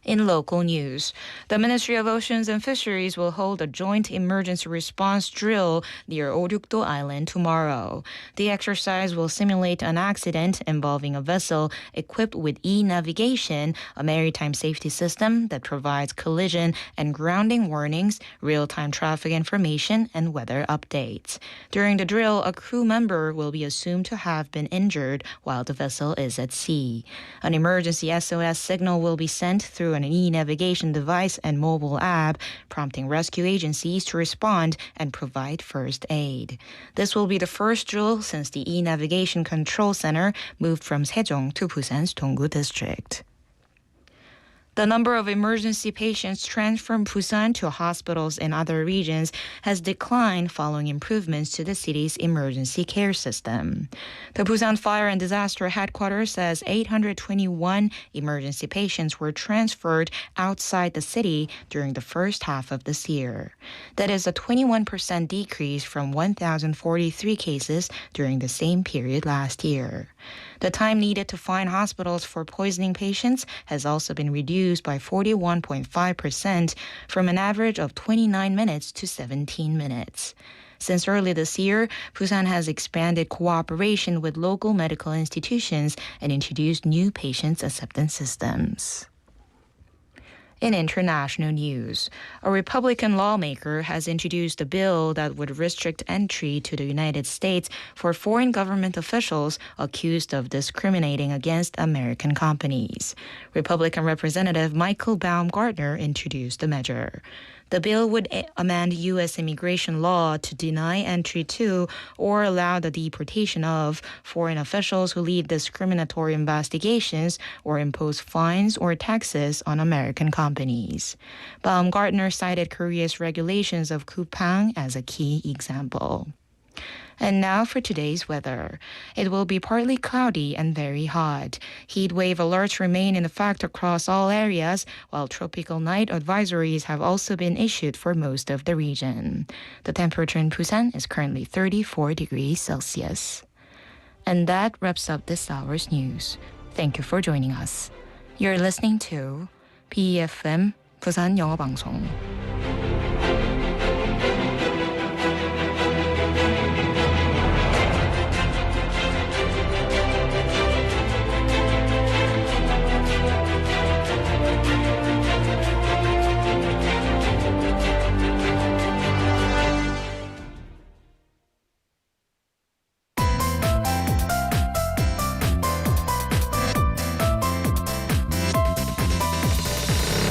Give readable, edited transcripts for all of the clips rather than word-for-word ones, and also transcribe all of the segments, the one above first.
In local news, the Ministry of Oceans and Fisheries will hold a joint emergency response drill near Oryukdo Island tomorrow. The exercise will simulate an accident involving a vessel equipped with e-navigation, a maritime safety system that provides collision and grounding warnings, real-time traffic information, and weather updates. During the drill, a crew member will be assumed to have been injured while the vessel is at sea. An emergency SOS signal will be sent through an e-navigation device and mobile app, prompting rescue agencies to respond and provide first aid. This will be the first drill since the e-navigation control center moved from Sejong to Busan's Donggu district. The number of emergency patients transferred from Busan to hospitals in other regions has declined following improvements to the city's emergency care system. The Busan Fire and Disaster Headquarters says 821 emergency patients were transferred outside the city during the first half of this year. That is a 21% decrease from 1,043 cases during the same period last year. The time needed to find hospitals for poisoning patients has also been reduced by 41.5% from an average of 29 minutes to 17 minutes. Since early this year, Busan has expanded cooperation with local medical institutions and introduced new patient acceptance systems. In international news, a Republican lawmaker has introduced a bill that would restrict entry to the United States for foreign government officials accused of discriminating against American companies. Republican Representative Michael Baumgartner introduced the measure. The bill would amend U.S. immigration law to deny entry to or allow the deportation of foreign officials who lead discriminatory investigations or impose fines or taxes on American companies. Baumgartner cited Korea's regulations of Kupang as a key example. And now for today's weather. It will be partly cloudy and very hot. Heat wave alerts remain in effect across all areas, while tropical night advisories have also been issued for most of the region. The temperature in Busan is currently 34 degrees Celsius. And that wraps up this hour's news. Thank you for joining us. You're listening to BeFM 부산 영어 방송.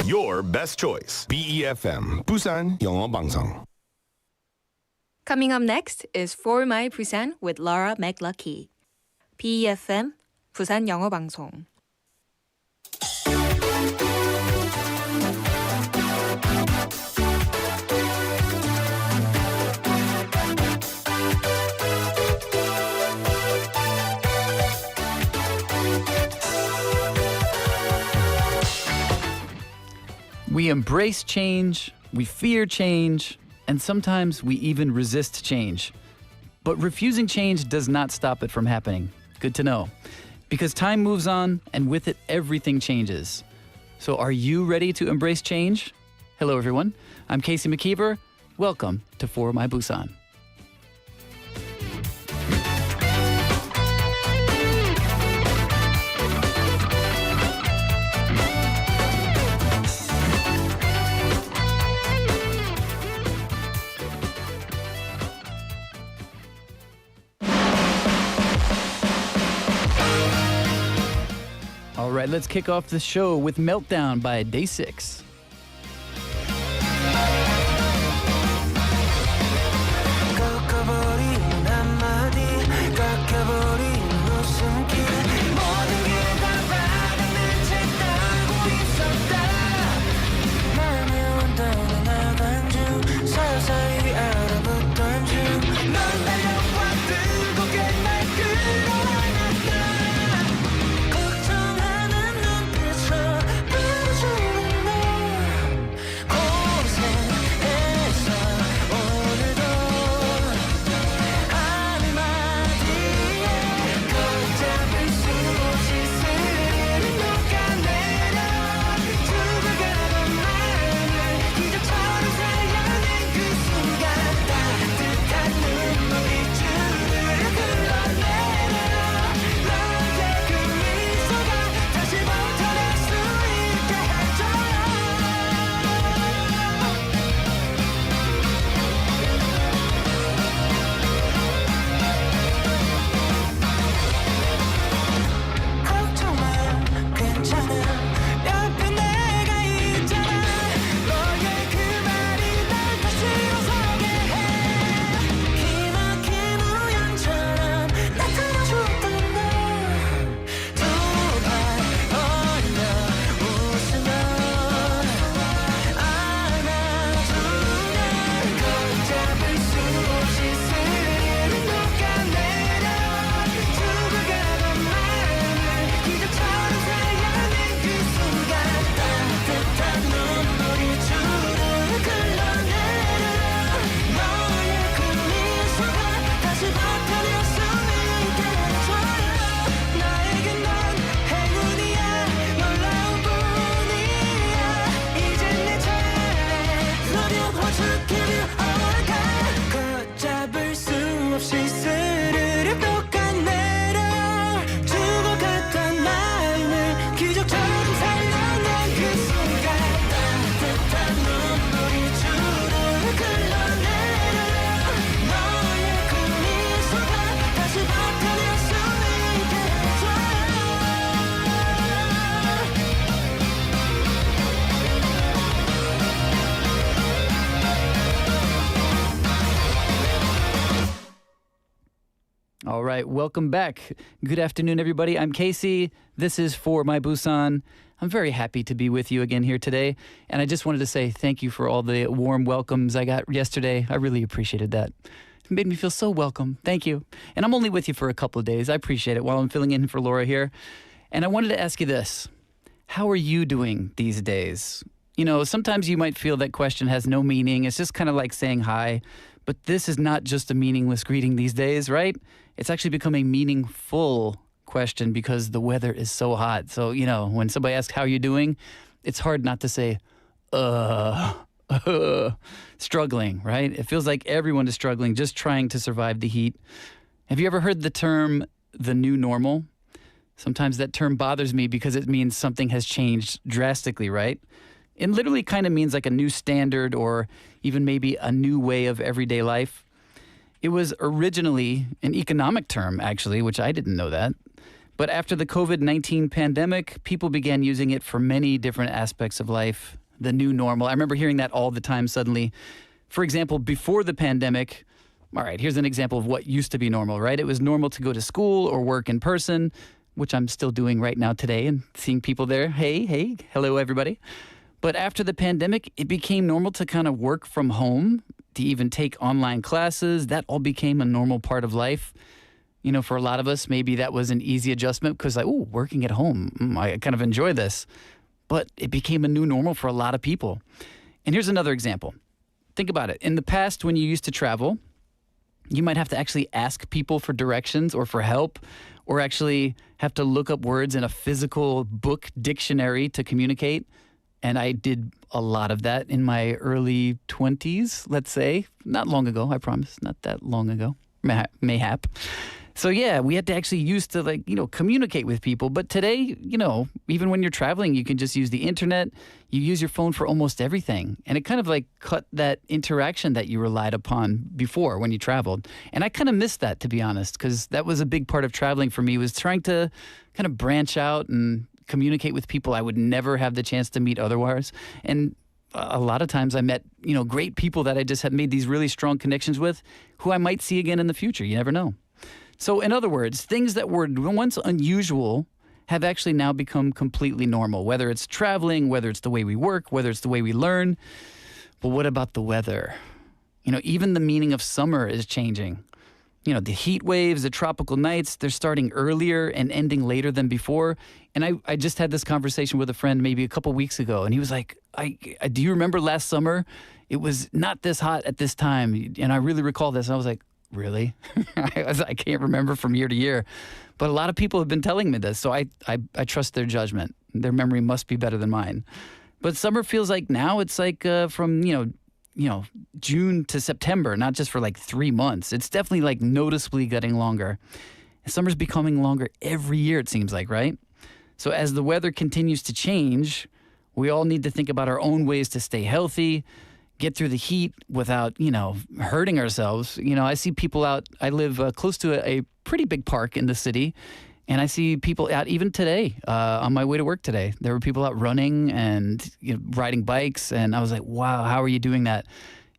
Your best choice. BeFM 부산 영어 방송. Coming up next is For My Busan with Laura McLucky. BeFM 부산 영어 방송. We embrace change, we fear change, and sometimes we even resist change. But refusing change does not stop it from happening. Good to know. Because time moves on, and with it, everything changes. So are you ready to embrace change? Hello, everyone. I'm Casey McKeever. Welcome to For My Busan. All right, let's kick off the show with Meltdown by Day 6. right, welcome back. Good afternoon, everybody. I'm Casey. This is for My Busan. I'm very happy to be with you again here today. And I just wanted to say thank you for all the warm welcomes I got yesterday. I really appreciated that. It made me feel so welcome. Thank you. And I'm only with you for a couple of days. I appreciate it while I'm filling in for Laura here. And I wanted to ask you this. How are you doing these days? You know, sometimes you might feel that question has no meaning. It's just kind of like saying hi. But this is not just a meaningless greeting these days, right? It's actually become a meaningful question because the weather is so hot. So, you know, when somebody asks, how are you doing? It's hard not to say, struggling, right? It feels like everyone is struggling, just trying to survive the heat. Have you ever heard the term, the new normal? Sometimes that term bothers me because it means something has changed drastically, right? It literally kind of means like a new standard or even maybe a new way of everyday life. It was originally an economic term, actually, which I didn't know that. But after the COVID-19 pandemic, people began using it for many different aspects of life. The new normal. I remember hearing that all the time suddenly. For example, before the pandemic, all right, here's an example of what used to be normal, right? It was normal to go to school or work in person, which I'm still doing right now today and seeing people there. Hey, hello, everybody. But after the pandemic, it became normal to kind of work from home, to even take online classes. That all became a normal part of life. You know, for a lot of us, maybe that was an easy adjustment because like, oh, working at home, I kind of enjoy this. But it became a new normal for a lot of people. And here's another example. Think about it. In the past, when you used to travel, you might have to actually ask people for directions or for help, or actually have to look up words in a physical book dictionary to communicate. And I did a lot of that in my early 20s, let's say. Not long ago, I promise. Not that long ago. Mayhap. So yeah, we had to actually used to communicate with people. But today, even when you're traveling, you can just use the internet. You use your phone for almost everything. And it kind of like cut that interaction that you relied upon before when you traveled. And I kind of missed that, to be honest, because that was a big part of traveling for me, was trying to kind of branch out and communicate with people I would never have the chance to meet otherwise. And a lot of times I met, great people that I just had made these really strong connections with who I might see again in the future. You never know. So in other words, things that were once unusual have actually now become completely normal, whether it's traveling, whether it's the way we work, whether it's the way we learn. But what about the weather? Even the meaning of summer is changing. The heat waves, the tropical nights, they're starting earlier and ending later than before. And I just had this conversation with a friend maybe a couple weeks ago, and he was like, do you remember last summer? It was not this hot at this time. And I really recall this. And I was like, really? I can't remember from year to year. But a lot of people have been telling me this, so I trust their judgment. Their memory must be better than mine. But summer feels like now it's like from, June to September, not just for like 3 months. It's definitely like noticeably getting longer. And summer's becoming longer every year, it seems like, right? So as the weather continues to change, we all need to think about our own ways to stay healthy, get through the heat without, hurting ourselves. I see people out. I live close to a pretty big park in the city, and I see people out even today on my way to work today. There were people out running and riding bikes, and I was like, wow, how are you doing that?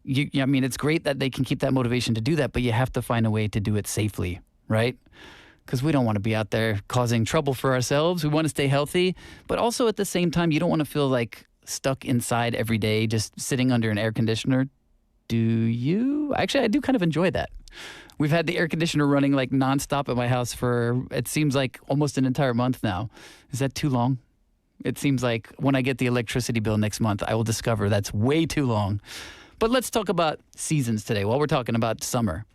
It's great that they can keep that motivation to do that, but you have to find a way to do it safely, right? Because we don't want to be out there causing trouble for ourselves. We want to stay healthy, but also at the same time, you don't want to feel like stuck inside every day, just sitting under an air conditioner. Do you? Actually, I do kind of enjoy that. We've had the air conditioner running like nonstop at my house for, it seems like almost an entire month now. Is that too long? It seems like when I get the electricity bill next month, I will discover that's way too long. But let's talk about seasons today while we're talking about summer.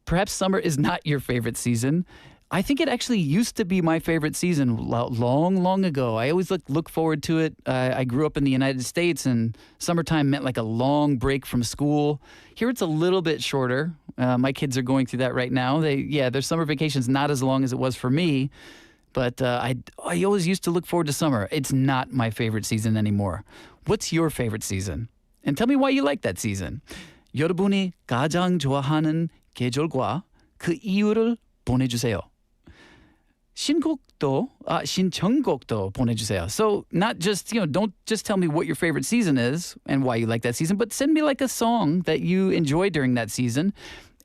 Perhaps summer is not your favorite season. I think it actually used to be my favorite season long ago. I always look forward to it. I grew up in the United States, and summertime meant like a long break from school. Here it's a little bit shorter. My kids are going through that right now. Their summer vacation's not as long as it was for me, but I always used to look forward to summer. It's not my favorite season anymore. What's your favorite season? And tell me why you like that season. 여러분이 가장 좋아하는 계절과 그 이유를 보내주세요. 신청곡도 보내주세요. So not just, don't just tell me what your favorite season is and why you like that season, but send me like a song that you enjoy during that season.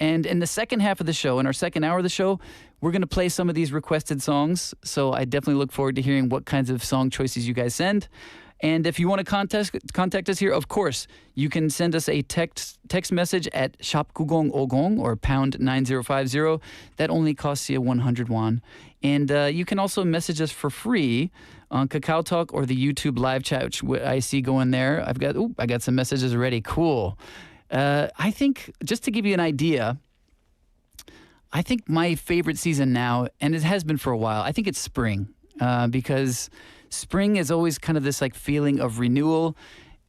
And in the second half of the show, in our second hour of the show, we're going to play some of these requested songs. So I definitely look forward to hearing what kinds of song choices you guys send. And if you want to contact us here, of course, you can send us a text message at 샵 9050 or pound 9050. That only costs you 100 won. And you can also message us for free on Kakao Talk or the YouTube live chat, which I see going there. I got some messages already. Cool. I think, just to give you an idea, I think my favorite season now, and it has been for a while, I think it's spring, because spring is always kind of this like feeling of renewal.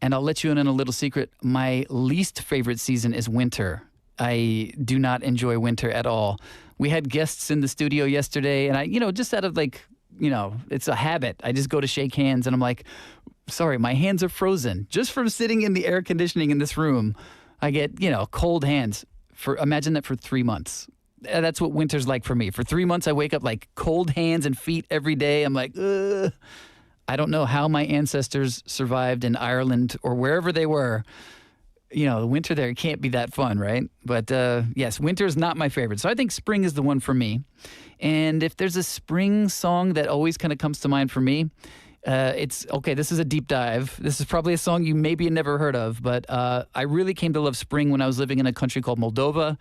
And I'll let you in on a little secret. My least favorite season is winter. I do not enjoy winter at all. We had guests in the studio yesterday, and I, just out of like, it's a habit. I just go to shake hands and I'm like, sorry, my hands are frozen. Just from sitting in the air conditioning in this room, I get, cold hands. Imagine that for 3 months. That's what winter's like for me. For 3 months, I wake up like cold hands and feet every day. I'm like, ugh. I don't know how my ancestors survived in Ireland or wherever they were. The winter there can't be that fun, right? But yes, winter is not my favorite. So I think spring is the one for me. And if there's a spring song that always kind of comes to mind for me, it's, okay, this is a deep dive. This is probably a song you maybe never heard of, but I really came to love spring when I was living in a country called Moldova,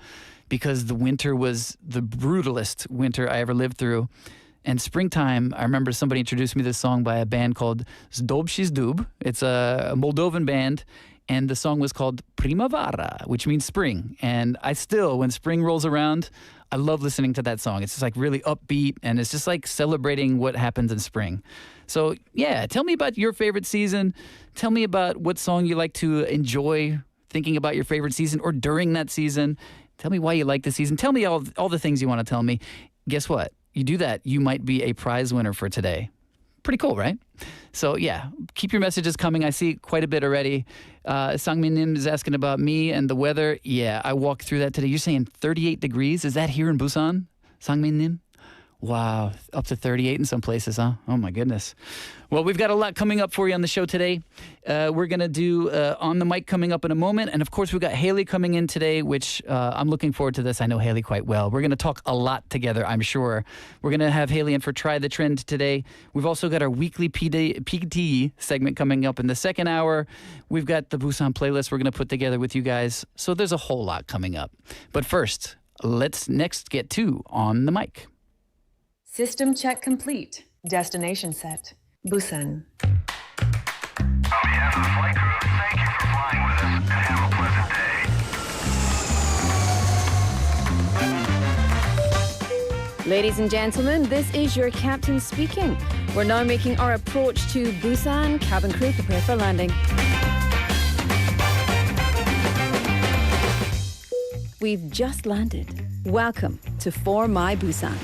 because the winter was the brutalest winter I ever lived through. And springtime, I remember somebody introduced me to this song by a band called Zdobshis Dub. It's a Moldovan band, and the song was called Primavera, which means spring. And I still, when spring rolls around, I love listening to that song. It's just like really upbeat, and it's just like celebrating what happens in spring. So yeah, tell me about your favorite season. Tell me about what song you like to enjoy thinking about your favorite season or during that season. Tell me why you like the season. Tell me all the things you want to tell me. Guess what? You do that, you might be a prize winner for today. Pretty cool, right? So yeah, keep your messages coming. I see quite a bit already. Sangmin Nim is asking about me and the weather. Yeah, I walked through that today. You're saying 38 degrees? Is that here in Busan? Sangmin Nim? Wow, up to 38 in some places, huh? Oh my goodness. Well, we've got a lot coming up for you on the show today. We're going to do On the Mic coming up in a moment. And of course, we've got Haley coming in today, which I'm looking forward to this. I know Haley quite well. We're going to talk a lot together, I'm sure. We're going to have Haley in for Try the Trend today. We've also got our weekly PT segment coming up in the second hour. We've got the Busan playlist we're going to put together with you guys. So there's a whole lot coming up. But first, let's next get to On the Mic. System check complete. Destination set. Busan. On behalf of the flight crew, thank you for flying with us and have a pleasant day. Ladies and gentlemen, this is your captain speaking. We're now making our approach to Busan. Cabin crew, prepare for landing. We've just landed. Welcome to For My Busan.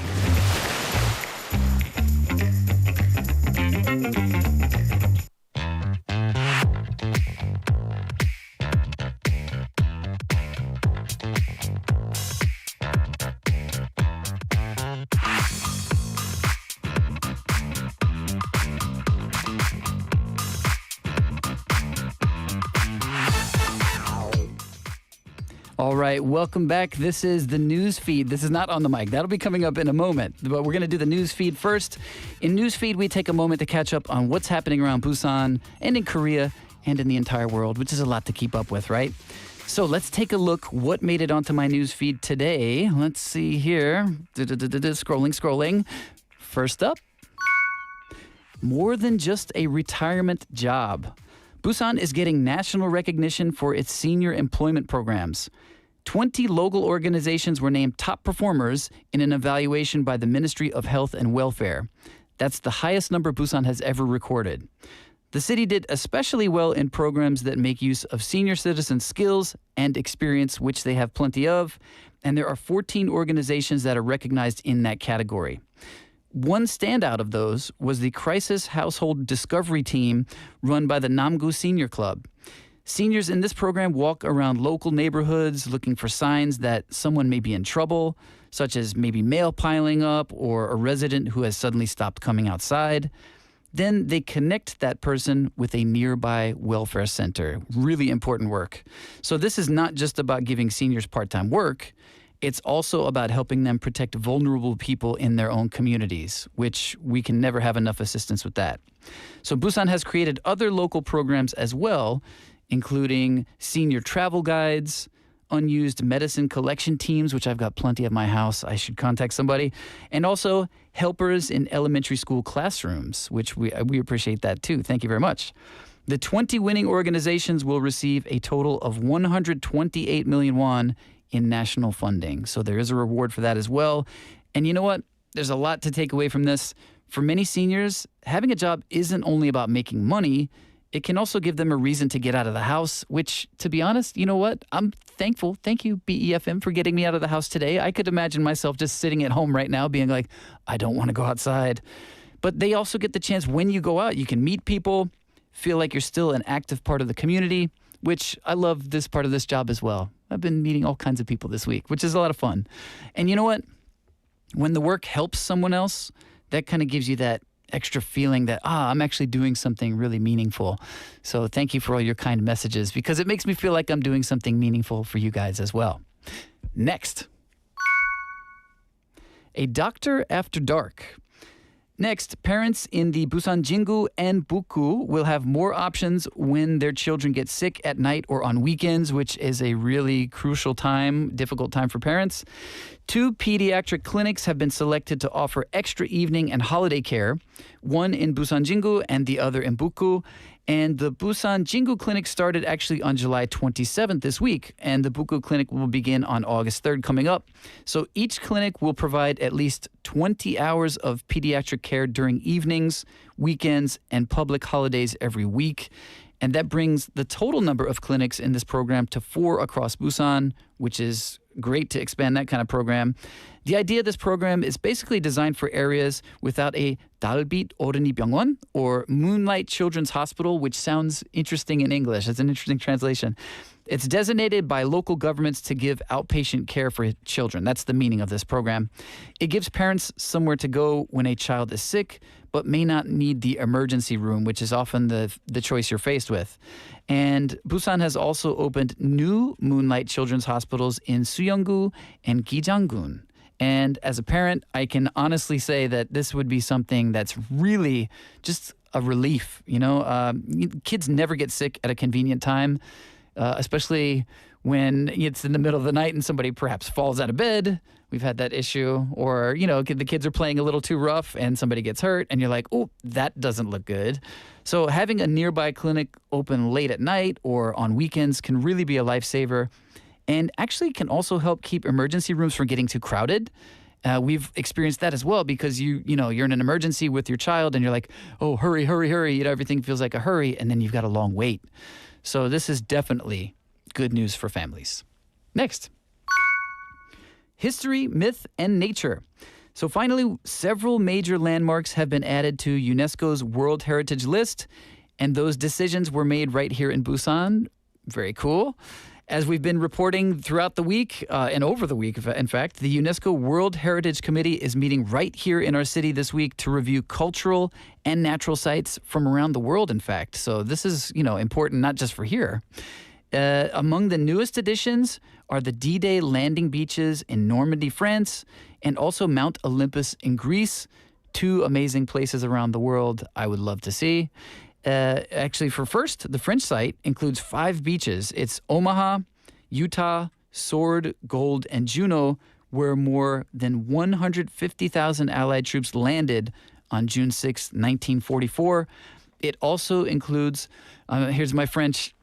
All right, welcome back. This is the news feed. This is not On the Mic. That'll be coming up in a moment. But we're going to do the news feed first. In news feed, we take a moment to catch up on what's happening around Busan and in Korea and in the entire world, which is a lot to keep up with, right? So let's take a look what made it onto my news feed today. Let's see here. Scrolling. First up, more than just a retirement job. Busan is getting national recognition for its senior employment programs. 20 local organizations were named top performers in an evaluation by the Ministry of Health and Welfare. That's the highest number Busan has ever recorded. The city did especially well in programs that make use of senior citizens' skills and experience, which they have plenty of, and there are 14 organizations that are recognized in that category. One standout of those was the Crisis Household Discovery Team run by the Namgu Senior Club. Seniors in this program walk around local neighborhoods looking for signs that someone may be in trouble, such as maybe mail piling up or a resident who has suddenly stopped coming outside. Then they connect that person with a nearby welfare center. Really important work. So this is not just about giving seniors part-time work. It's also about helping them protect vulnerable people in their own communities, which we can never have enough assistance with that. So Busan has created other local programs as well, including senior travel guides, unused medicine collection teams, which I've got plenty at my house. I should contact somebody. And also helpers in elementary school classrooms, which we appreciate that too. Thank you very much. The 20 winning organizations will receive a total of 128 million won in national funding. So there is a reward for that as well. And you know what? There's a lot to take away from this. For many seniors, having a job isn't only about making money. It can also give them a reason to get out of the house, which, to be honest, you know what? I'm thankful. Thank you, BeFM, for getting me out of the house today. I could imagine myself just sitting at home right now being like, I don't want to go outside. But they also get the chance when you go out, you can meet people, feel like you're still an active part of the community, which I love this part of this job as well. I've been meeting all kinds of people this week, which is a lot of fun. And you know what? When the work helps someone else, that kind of gives you that extra feeling that, I'm actually doing something really meaningful. So thank you for all your kind messages, because it makes me feel like I'm doing something meaningful for you guys as well. Next. A doctor after dark. Next, parents in the Busan Jingu and Bukgu will have more options when their children get sick at night or on weekends, which is a really crucial time, difficult time for parents. 2 pediatric clinics have been selected to offer extra evening and holiday care, one in Busan Jingu and the other in Bukgu. And the Busan Jingu clinic started actually on July 27th this week, and the Bukgu clinic will begin on August 3rd coming up. So each clinic will provide at least 20 hours of pediatric care during evenings, weekends, and public holidays every week. And that brings the total number of clinics in this program to 4 across Busan, which is great to expand that kind of program. The idea of this program is basically designed for areas without a 달빛 어린이 병원, or Moonlight Children's Hospital, which sounds interesting in English. It's an interesting translation. It's designated by local governments to give outpatient care for children. That's the meaning of this program. It gives parents somewhere to go when a child is sick, but may not need the emergency room, which is often the choice you're faced with. And Busan has also opened new Moonlight Children's Hospitals in Suyeonggu and Gijanggun. And as a parent, I can honestly say that this would be something that's really just a relief. You know, kids never get sick at a convenient time, especially when it's in the middle of the night and somebody perhaps falls out of bed. We've had that issue. Or, you know, the kids are playing a little too rough and somebody gets hurt and you're like, oh, that doesn't look good. So having a nearby clinic open late at night or on weekends can really be a lifesaver, and actually can also help keep emergency rooms from getting too crowded. We've experienced that as well, because you're in an emergency with your child and you're like, oh, hurry, hurry, hurry. You know, everything feels like a hurry, and then you've got a long wait. So this is definitely good news for families. Next. History, myth, and nature. So finally, several major landmarks have been added to UNESCO's World Heritage List, and those decisions were made right here in Busan. Very cool. As we've been reporting throughout the week, and over the week, in fact, the UNESCO World Heritage Committee is meeting right here in our city this week to review cultural and natural sites from around the world, in fact. So this is, important not just for here. Among the newest additions are the D-Day landing beaches in Normandy, France, and also Mount Olympus in Greece. 2 amazing places around the world I would love to see. Actually, for first, the French site includes 5 beaches. It's Omaha, Utah, Sword, Gold, and Juneau, where more than 150,000 Allied troops landed on June 6, 1944. It also includes, here's my French,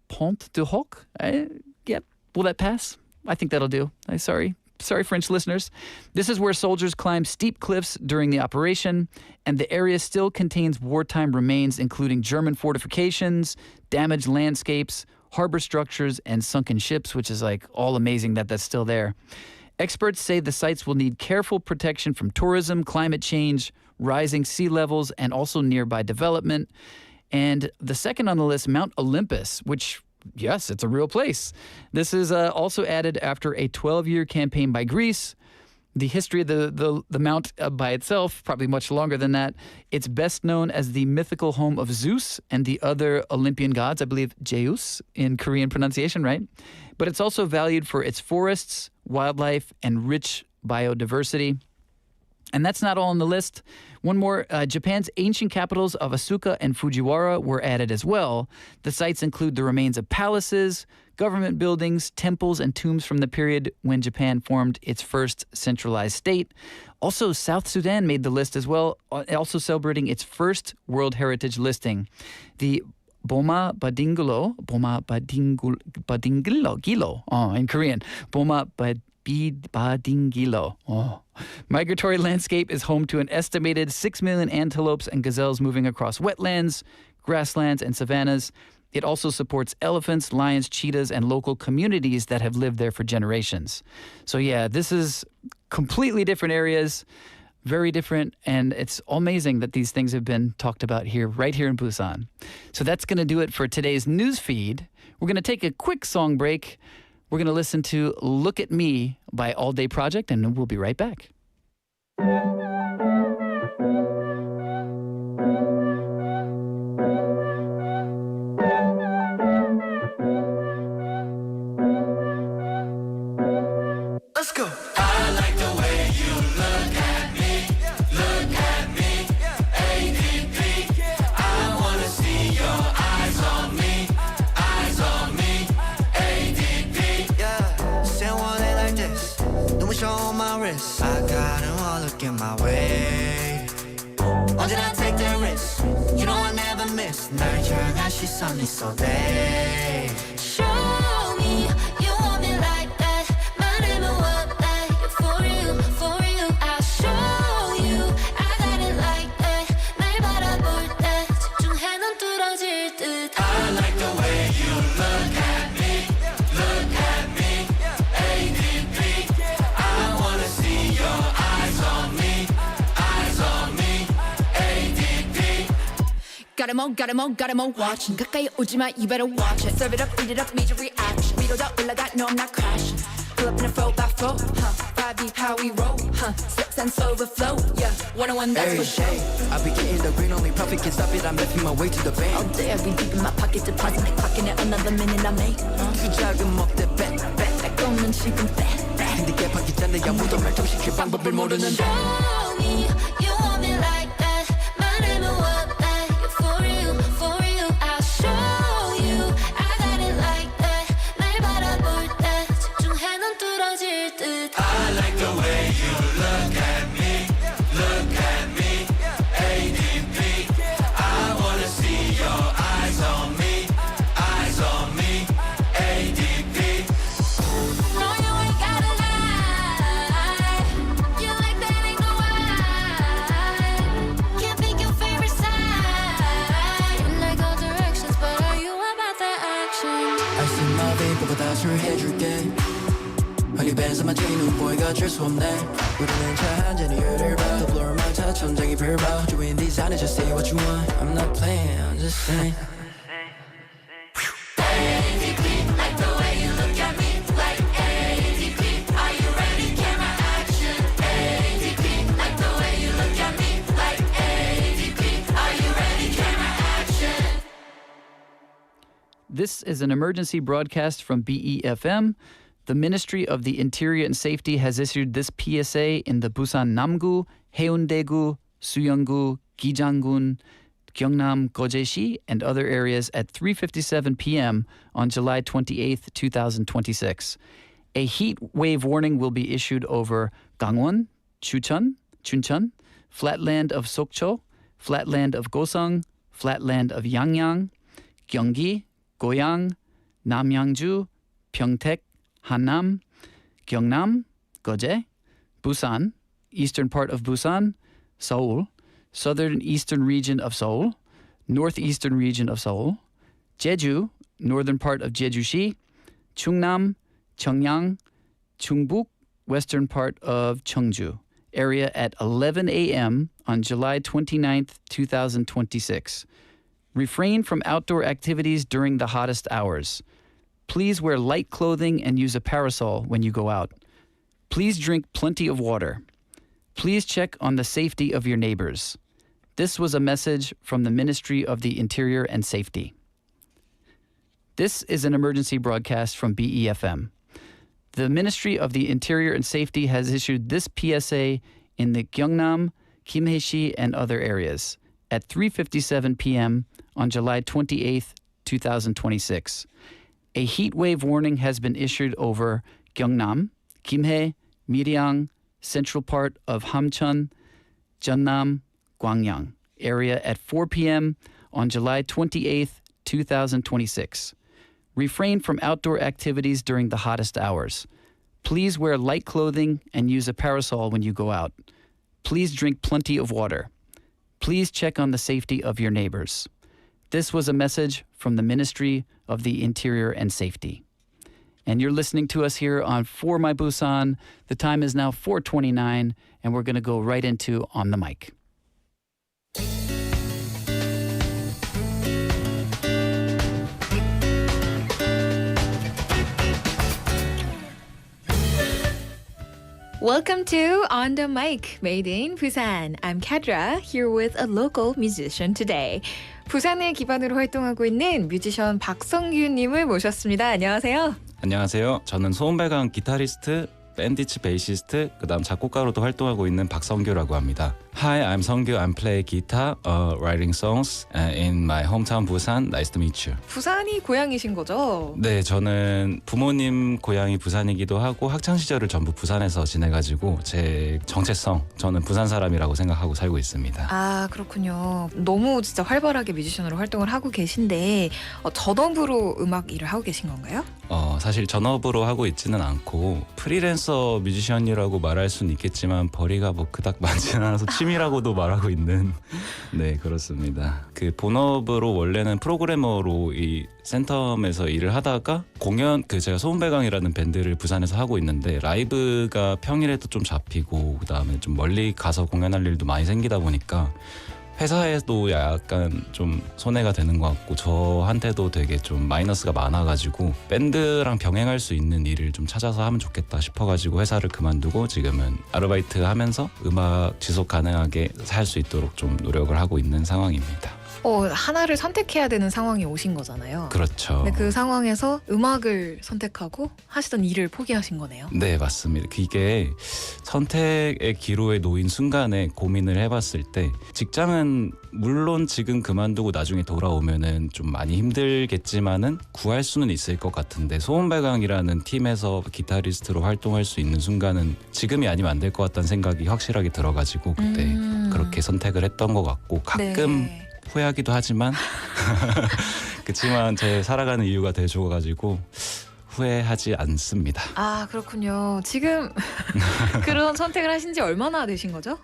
Pont de Hoc. Yep, will that pass? I think that'll do. Sorry, French listeners. This is where soldiers climbed steep cliffs during the operation, and the area still contains wartime remains, including German fortifications, damaged landscapes, harbor structures, and sunken ships, which is all amazing that that's still there. Experts say the sites will need careful protection from tourism, climate change, rising sea levels, and also nearby development. And the second on the list, Mount Olympus, which, yes, it's a real place. This is also added after a 12-year campaign by Greece. The history of the mount by itself, probably much longer than that. It's best known as the mythical home of Zeus and the other Olympian gods, I believe Zeus in Korean pronunciation, right? But it's also valued for its forests, wildlife, and rich biodiversity. And that's not all on the list. One more, Japan's ancient capitals of Asuka and Fujiwara were added as well. The sites include the remains of palaces, government buildings, temples, and tombs from the period when Japan formed its first centralized state. Also, South Sudan made the list as well, also celebrating its first World Heritage listing. The Boma Badingilo in Korean, Boma Badingilo. Migratory landscape is home to an estimated 6 million antelopes and gazelles moving across wetlands, grasslands, and savannas. It also supports elephants, lions, cheetahs, and local communities that have lived there for generations. So yeah, this is completely different areas, very different, and it's amazing that these things have been talked about here, right here in Busan. So that's going to do it for today's news feed. We're going to take a quick song break. We're going to listen to Look at Me by All Day Project, and we'll be right back. Let's go. I like the way you look at me. Look at me. ADP. I wanna see your eyes on me. Eyes on me. ADP. Yeah, say one day like this. No one show my wrist. I got them all looking my way. 언제나 take the risk. You know I never miss. 날 향한 시선이 so they. Show me you want me like that. 말해봐 what that. For you, for you. I'll show you. I got it like that. 날 바라볼 때 집중해 눈 뚫어질 듯. I like the way you look at me. Look at me. ADP. I wanna see your eyes on me. Eyes on me. ADP. Got 'em all watching. 가까이 오지마, you better watch it. Serve it up, eat it up, major reaction. 위로 더 올라가, no I'm not crashing. Pull up in a 4x4, 5 how we roll, Sip sense overflow, yeah. 101, that's for sure. I be getting the green, only profit can stop it. I'm making my way to the bank. All day I be deep in my pocket, deposit my pocket in another minute I make. 투자금 없대, bet. 딱 오면 지금 bet. 힘들게 받겠잖아, 아무도 말정시킬 방법을 모르는데. Show me you want me like that. 말해봐 what that. For you, for you. I'll show you. I got it like that. 날 바라볼 때 집중해 눈 뚫어질 듯. I like the way you look at me. Look at me. ADP. I wanna see your eyes on me. Eyes on me. ADP. No, you ain't gotta lie. You like that ain't no lie. Can't pick your favorite side. You like all directions, but are you about the action? I see my baby보다 술해줄게. 허니밴스만 튀는 보이가 줄 수 없네. 우리는 차 한 잔이 열을 봐. The blower my touch 천장이 펼봐. Doing these I just say what you want. I'm not playing, I'm just saying. ADP, like the way you look at me. Like ADP, are you ready? Camera action. ADP, like the way you look at me. Like ADP, are you ready? Camera action. This is an emergency broadcast from BeFM. The Ministry of the Interior and Safety has issued this PSA in the Busan Namgu, Haeundae-gu, Suyong-gu, Gijang-gun, Gyeongnam, Goje시, and other areas at 3:57 p.m. on July 28, 2026. A heat wave warning will be issued over Gangwon, Chuncheon, Flatland of Sokcho, Flatland of Gosung, Flatland of Yangyang, Gyeonggi, Goyang, Namyangju, Pyeongtaek, Hanam, Gyeongnam, Goje, Busan, eastern part of Busan, Seoul, southern eastern region of Seoul, northeastern region of Seoul, Jeju, northern part of Jeju-si, Chungnam, Cheongyang, Chungbuk, western part of Cheongju, area at 11 a.m. on July 29th, 2026. Refrain from outdoor activities during the hottest hours. Please wear light clothing and use a parasol when you go out. Please drink plenty of water. Please check on the safety of your neighbors. This was a message from the Ministry of the Interior and Safety. This is an emergency broadcast from BeFM. The Ministry of the Interior and Safety has issued this PSA in the Gyeongnam, Kimhae-si, and other areas at 3:57 p.m. on July 28th, 2026. A heat wave warning has been issued over Gyeongnam, Kimhae, Miryang, central part of Hamcheon, Jeonnam, Gwangyang area at 4 p.m. on July 28th, 2026. Refrain from outdoor activities during the hottest hours. Please wear light clothing and use a parasol when you go out. Please drink plenty of water. Please check on the safety of your neighbors. This was a message from the Ministry of the Interior and Safety. And you're listening to us here on For My Busan. The time is now 4:29, and we're going to go right into On the Mic. Welcome to On the Mic, made in Busan. I'm Cadra, here with a local musician today. 부산을 기반으로 활동하고 있는 뮤지션 박성규님을 모셨습니다. 안녕하세요. 안녕하세요. 저는 소음발광 기타리스트, 밴디츠 베이시스트, 그다음 작곡가로도 활동하고 있는 박성규라고 합니다. Hi, I'm Seongkyu. I'm playing guitar, writing songs in my hometown Busan. Nice to meet you. 부산이 고향이신 거죠? 네, 저는 부모님 고향이 부산이기도 하고 학창 시절을 전부 부산에서 지내가지고 제 정체성, 저는 부산 사람이라고 생각하고 살고 있습니다. 아, 그렇군요. 너무 진짜 활발하게 뮤지션으로 활동을 하고 계신데 전업으로 음악 일을 하고 계신 건가요? 사실 전업으로 하고 있지는 않고 프리랜서 뮤지션이라고 말할 수는 있겠지만 벌이가 뭐 그닥 많지는 않아서 취미라고도 말하고 있는 네, 그렇습니다. 그 본업으로 원래는 프로그래머로 이 센텀에서 일을 하다가 공연 제가 소음발광이라는 밴드를 부산에서 하고 있는데 라이브가 평일에도 좀 잡히고 그다음에 좀 멀리 가서 공연할 일도 많이 생기다 보니까 회사에도 약간 좀 손해가 되는 것 같고 저한테도 되게 좀 마이너스가 많아가지고 밴드랑 병행할 수 있는 일을 좀 찾아서 하면 좋겠다 싶어가지고 회사를 그만두고 지금은 아르바이트 하면서 음악 지속 가능하게 살 수 있도록 좀 노력을 하고 있는 상황입니다. 하나를 선택해야 되는 상황이 오신 거잖아요. 그렇죠. 근데 그 상황에서 음악을 선택하고 하시던 일을 포기하신 거네요. 네, 맞습니다. 이게 선택의 기로에 놓인 순간에 고민을 해봤을 때 직장은 물론 지금 그만두고 나중에 돌아오면은 좀 많이 힘들겠지만은 구할 수는 있을 것 같은데 소음발광이라는 팀에서 기타리스트로 활동할 수 있는 순간은 지금이 아니면 안 될 것 같다는 생각이 확실하게 들어가지고 그때 그렇게 선택을 했던 것 같고 가끔 네. 후회하기도 하지만 그치만 제 살아가는 이유가 돼줘가지고 후회하지 않습니다. 아, 그렇군요. 지금 그런 선택을 하신 지 얼마나 되신 거죠?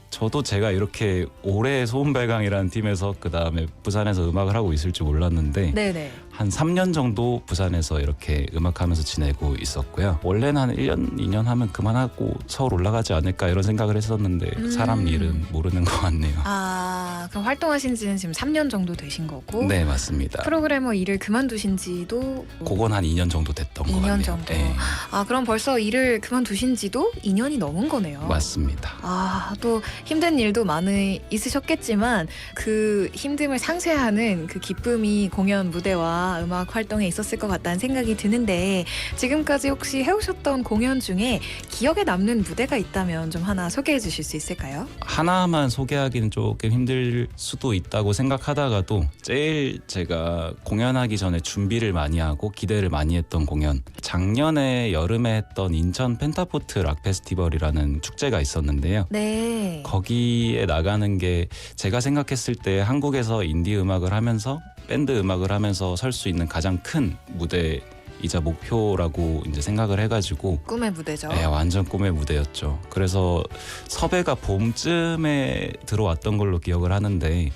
저도 제가 이렇게 오래 소음발광이라는 팀에서 그다음에 부산에서 음악을 하고 있을 줄 몰랐는데 네네. 한 3년 정도 부산에서 이렇게 음악하면서 지내고 있었고요. 원래는 한 1년, 2년 하면 그만하고 서울 올라가지 않을까 이런 생각을 했었는데 사람 일은 모르는 것 같네요. 아, 그럼 활동하신 지는 지금 3년 정도 되신 거고 네, 맞습니다. 프로그래머 일을 그만두신 지도 그건 한 2년 정도 됐던 것 같네요. 2년 정도. 네. 아, 그럼 벌써 일을 그만두신 지도 2년이 넘은 거네요. 맞습니다. 아, 또 힘든 일도 많이 있으셨겠지만 그 힘듦을 상쇄하는 그 기쁨이 공연 무대와 음악 활동에 있었을 것 같다는 생각이 드는데 지금까지 혹시 해오셨던 공연 중에 기억에 남는 무대가 있다면 좀 하나 소개해 주실 수 있을까요? 하나만 소개하기는 조금 힘들 수도 있다고 생각하다가도 제일 제가 공연하기 전에 준비를 많이 하고 기대를 많이 했던 공연, 작년에 여름에 했던 인천 펜타포트 락 페스티벌이라는 축제가 있었는데요. 네. 거기에 나가는 게 제가 생각했을 때 한국에서 인디 음악을 하면서 밴드 음악을 하면서 설 수 있는 가장 큰 무대이자 목표라고 이제 생각을 해가지고 꿈의 무대죠. 네, 완전 꿈의 무대였죠. 그래서 섭외가 봄쯤에 들어왔던 걸로 기억을 하는데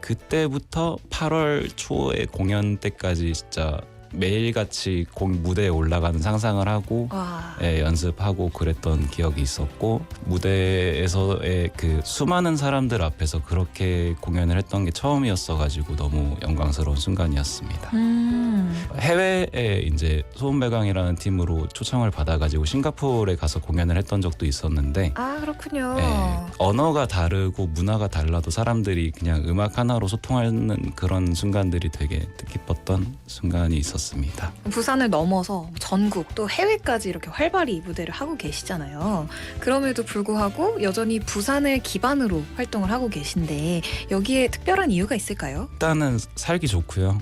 그때부터 8월 초에 공연 때까지 진짜 매일같이 무대에 올라가는 상상을 하고 와. 예, 연습하고 그랬던 기억이 있었고 무대에서의 그 수많은 사람들 앞에서 그렇게 공연을 했던 게 처음이었어가지고 너무 영광스러운 순간이었습니다. 해외에 이제 소음배강이라는 팀으로 초청을 받아가지고 싱가포르에 가서 공연을 했던 적도 있었는데 아, 그렇군요. 예, 언어가 다르고 문화가 달라도 사람들이 그냥 음악 하나로 소통하는 그런 순간들이 되게 뜻깊었던 순간이 있었습니다. 부산을 넘어서 전국 또 해외까지 이렇게 활발히 무대를 하고 계시잖아요. 그럼에도 불구하고 여전히 부산을 기반으로 활동을 하고 계신데 여기에 특별한 이유가 있을까요? 일단은 살기 좋고요.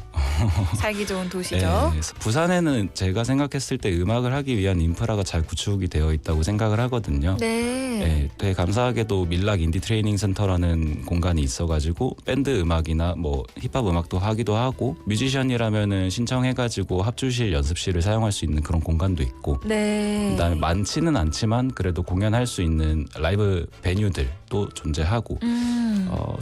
살기 좋은 도시죠. 예, 부산에는 제가 생각했을 때 음악을 하기 위한 인프라가 잘 구축이 되어 있다고 생각을 하거든요. 네. 예, 되게 감사하게도 밀락 인디 트레이닝 센터라는 공간이 있어가지고 밴드 음악이나 뭐 힙합 음악도 하기도 하고 뮤지션이라면은 신청해가지고 합주실 연습실을 사용할 수 있는 그런 공간도 있고 네. 그다음에 많지는 않지만 그래도 공연할 수 있는 라이브 베뉴들도 존재하고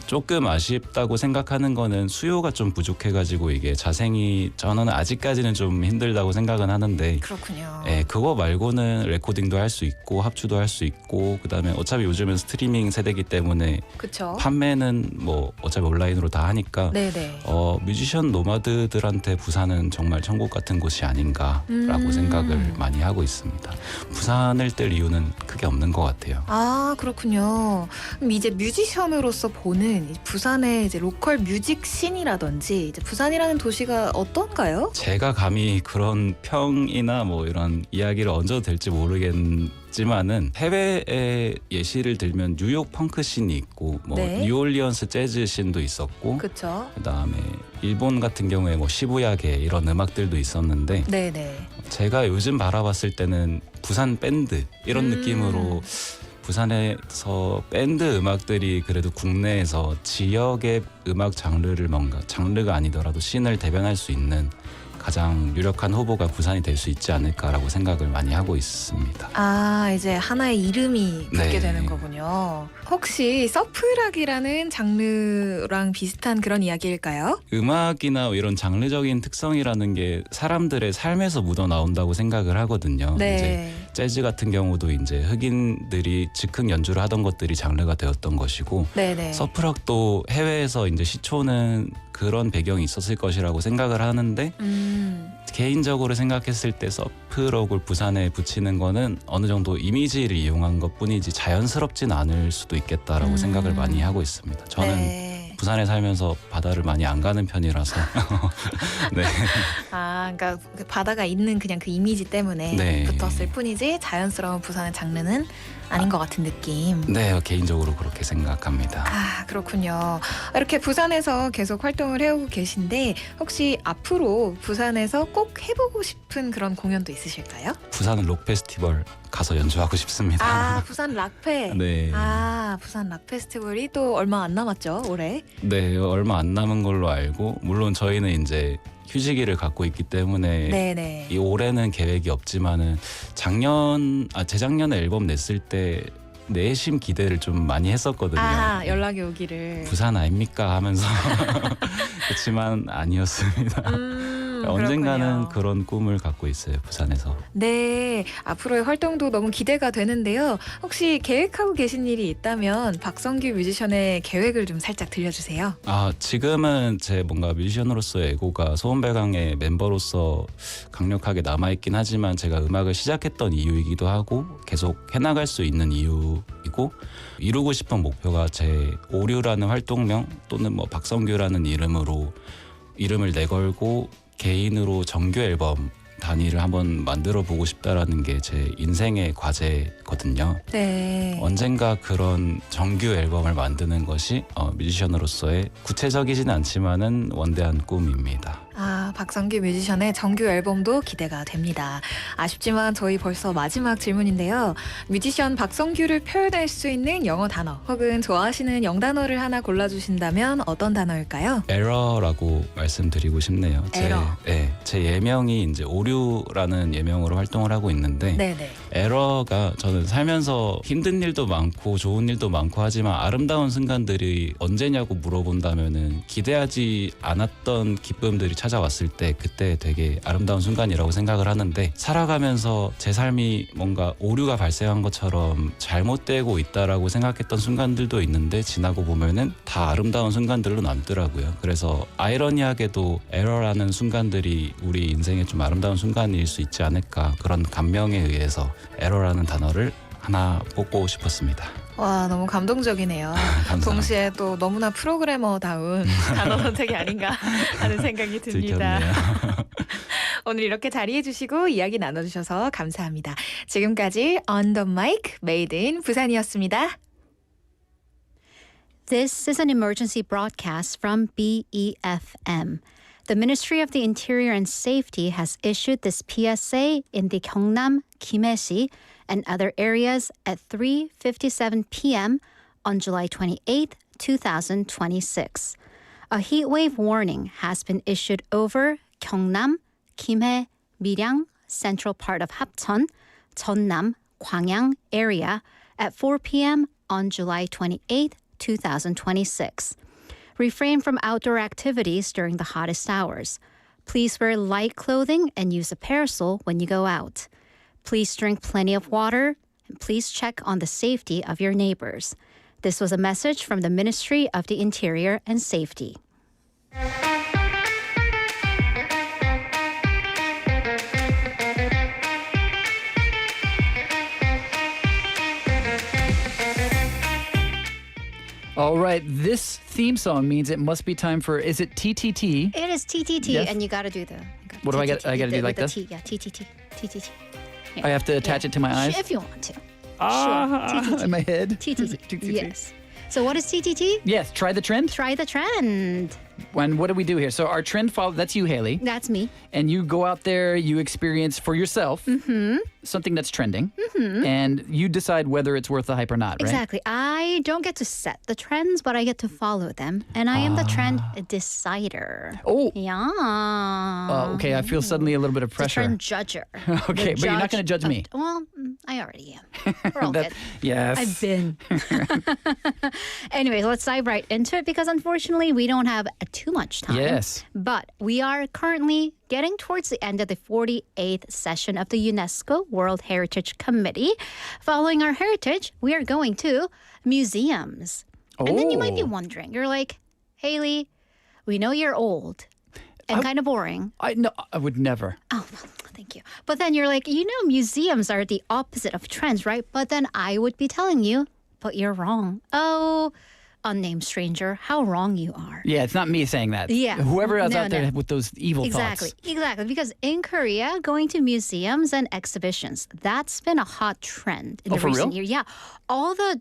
조금 아쉽다고 생각하는 거는 수요가 좀 부족해가지고 이게 자생이 저는 아직까지는 좀 힘들다고 생각은 하는데 그렇군요. 예, 그거 말고는 레코딩도 할 수 있고 합주도 할 수 있고 그다음에 어차피 요즘은 스트리밍 세대이기 때문에 그렇죠. 판매는 뭐 어차피 온라인으로 다 하니까 네네. 뮤지션 노마드들한테 부산은 정말 천국 같은 곳이 아닌가라고 생각을 많이 하고 있습니다. 부산을 뜰 이유는 크게 없는 것 같아요. 아, 그렇군요. 그럼 이제 뮤지션으로서 보는 부산의 이제 로컬 뮤직 씬이라든지 이제 부산이라는 도시가 어떤가요? 제가 감히 그런 평이나 뭐 이런 이야기를 얹어도 될지 모르겠지만은 해외의 예시를 들면 뉴욕 펑크 씬이 있고 뭐 네. 뉴올리언스 재즈 씬도 있었고 그렇죠. 그다음에 일본 같은 경우에 뭐 시부야계 이런 음악들도 있었는데 네네. 제가 요즘 바라봤을 때는 부산 밴드 이런 느낌으로 부산에서 밴드 음악들이 그래도 국내에서 지역의 음악 장르를 뭔가 장르가 아니더라도 씬을 대변할 수 있는 가장 유력한 후보가 부산이 될 수 있지 않을까라고 생각을 많이 하고 있습니다. 아, 이제 하나의 이름이 붙게 네. 되는 거군요. 혹시 서프락이라는 장르랑 비슷한 그런 이야기일까요? 음악이나 이런 장르적인 특성이라는 게 사람들의 삶에서 묻어 나온다고 생각을 하거든요. 네. 이제 재즈 같은 경우도 이제 흑인들이 즉흥 연주를 하던 것들이 장르가 되었던 것이고 네네. 서프락도 해외에서 이제 시초는 그런 배경이 있었을 것이라고 생각을 하는데 개인적으로 생각했을 때 서프락을 부산에 붙이는 거는 어느 정도 이미지를 이용한 것뿐이지 자연스럽진 않을 수도 있겠다라고 생각을 많이 하고 있습니다. 저는 네. 부산에 살면서 바다를 많이 안 가는 편이라서 네. 아, 그러니까 그 바다가 있는 그냥 그 이미지 때문에 네. 붙었을 뿐이지 자연스러운 부산의 장르는 아닌 것 같은 느낌. 네, 개인적으로 그렇게 생각합니다. 아, 그렇군요. 이렇게 부산에서 계속 활동을 해오고 계신데 혹시 앞으로 부산에서 꼭 해보고 싶은 그런 공연도 있으실까요? 부산 록 페스티벌 가서 연주하고 싶습니다. 아, 부산 락페. 네. 아, 부산 락 페스티벌이 또 얼마 안 남았죠, 올해? 네, 얼마 안 남은 걸로 알고 물론 저희는 이제 휴지기를 갖고 있기 때문에 네네. 이 올해는 계획이 없지만은 재작년에 앨범 냈을 때 내심 기대를 좀 많이 했었거든요. 아, 연락이 오기를. 부산 아닙니까 하면서 그렇지만 아니었습니다. 언젠가는 그렇군요. 그런 꿈을 갖고 있어요, 부산에서. 네, 앞으로의 활동도 너무 기대가 되는데요. 혹시 계획하고 계신 일이 있다면 박성규 뮤지션의 계획을 좀 살짝 들려주세요. 지금은 제 뭔가 뮤지션으로서의 에고가 소음배강의 멤버로서 강력하게 남아있긴 하지만 제가 음악을 시작했던 이유이기도 하고 계속 해나갈 수 있는 이유이고 이루고 싶은 목표가 제 오류라는 활동명 또는 뭐 박성규라는 이름을 내걸고 개인으로 정규 앨범 단위를 한번 만들어 보고 싶다라는 게 제 인생의 과제거든요. 네. 언젠가 그런 정규 앨범을 만드는 것이 뮤지션으로서의 구체적이진 않지만은 원대한 꿈입니다. 아, 박성규 뮤지션의 정규 앨범도 기대가 됩니다. 아쉽지만 저희 벌써 마지막 질문인데요. 뮤지션 박성규를 표현할 수 있는 영어 단어 혹은 좋아하시는 영단어를 하나 골라주신다면 어떤 단어일까요? 에러라고 말씀드리고 싶네요. 에러. 제 예명이 이제 오류라는 예명으로 활동을 하고 있는데 네네. 에러가 저는 살면서 힘든 일도 많고 좋은 일도 많고 하지만 아름다운 순간들이 언제냐고 물어본다면은 기대하지 않았던 기쁨들이 찾아왔을 때 그때 되게 아름다운 순간이라고 생각을 하는데 살아가면서 제 삶이 뭔가 오류가 발생한 것처럼 잘못되고 있다라고 생각했던 순간들도 있는데 지나고 보면은 다 아름다운 순간들로 남더라고요. 그래서 아이러니하게도 에러라는 순간들이 우리 인생의 좀 아름다운 순간일 수 있지 않을까 그런 감명에 의해서 에러라는 단어를 하나 뽑고 싶었습니다. 와, 너무 감동적이네요. 감사합니다. 동시에 또 너무나 프로그래머다운 단어 선택이 아닌가 하는 생각이 듭니다. 들켰네요. 오늘 이렇게 자리해 주시고 이야기 나눠주셔서 감사합니다. 지금까지 On the Mic Made in 부산이었습니다. This is an emergency broadcast from BeFM. The Ministry of the Interior and Safety has issued this PSA in the Gyeongnam, Kimhae and other areas at 3:57 p.m. on July 28, 2026. A heat wave warning has been issued over Gyeongnam, Kimhae, Miryang, central part of Hapcheon, Jeonnam, Gwangyang area at 4 p.m. on July 28, 2026. Refrain from outdoor activities during the hottest hours. Please wear light clothing and use a parasol when you go out. Please drink plenty of water and please check on the safety of your neighbors. This was a message from the Ministry of the Interior and Safety. All right, this theme song means it must be time for, is it T.T.T? It is T.T.T. Yes. and you got to do the... What do I got- I gotta do like the this? T, yeah, T.T.T. T.T.T. Yeah. I have to attach it to my eyes? If you want to. Ah, Sure. in my head. T.T.T. T.T.T. Yes. So what is T.T.T? Yes, try the trend. Try the trend. And what do we do here? So our trend follow, that's you, Haley. That's me. And you go out there, you experience for yourself something that's trending, and you decide whether it's worth the hype or not, right? Exactly. I don't get to set the trends, but I get to follow them. And I am the trend decider. Oh, Yeah. okay. I feel suddenly a little bit of The pressure. trend judger. Okay, The but you're not gonna judge of- me. Well, I already am. We're all That- good. yes. I've been. Anyways, let's dive right into it because unfortunately we don't have too much time. Yes. But we are currently getting towards the end of the 48th session of the UNESCO World Heritage Committee. Following our heritage, we are going to museums. And then you might be Oh. wondering, you're like, Haley, we know you're old and kind of boring. No, I would never. Oh, thank you. But then you're like, museums are the opposite of trends, right? But then I would be telling you, but you're wrong. Oh, unnamed stranger, how wrong you are. Yeah, it's not me saying that. Yeah. Whoever else No, out there no. with those evil Exactly, thoughts. exactly. Because in Korea, going to museums and exhibitions, that's been a hot trend in Oh, the for recent real? year. Yeah, all the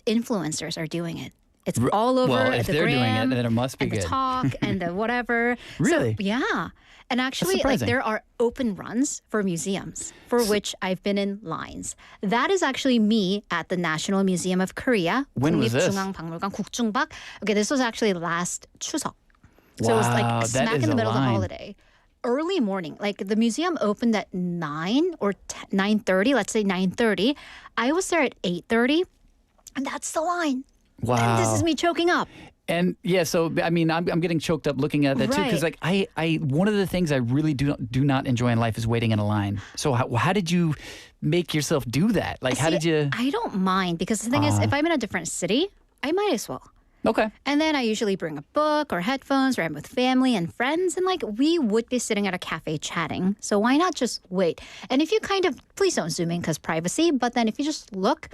influencers are doing it. It's all over well, if the they're doing it, gram then it must be and good. the talk and the whatever. Really? So, yeah. And actually, like surprising. there are open runs for museums for which I've been in lines. That is actually me at the National Museum of Korea. When was this? 국립중앙박물관 국중박. Okay, this was actually last 추석. So it was Wow, like that smack is in the a middle of the line. holiday. Early morning, like the museum opened at 9 or 9:30. Let's say 9:30. I was there at 8:30, and that's the line. Wow. And this is me choking up. And yeah, so I mean, I'm getting choked up looking at that too because Right. like I one of the things I really do not enjoy in life is waiting in a line. So how did you make yourself do that? Like how See, did you? I don't mind because the thing is, if I'm in a different city, I might as well. Okay. And then I usually bring a book or headphones or I'm with family and friends. And like we would be sitting at a cafe chatting. So why not just wait? And if you please don't zoom in because privacy. But then if you just look,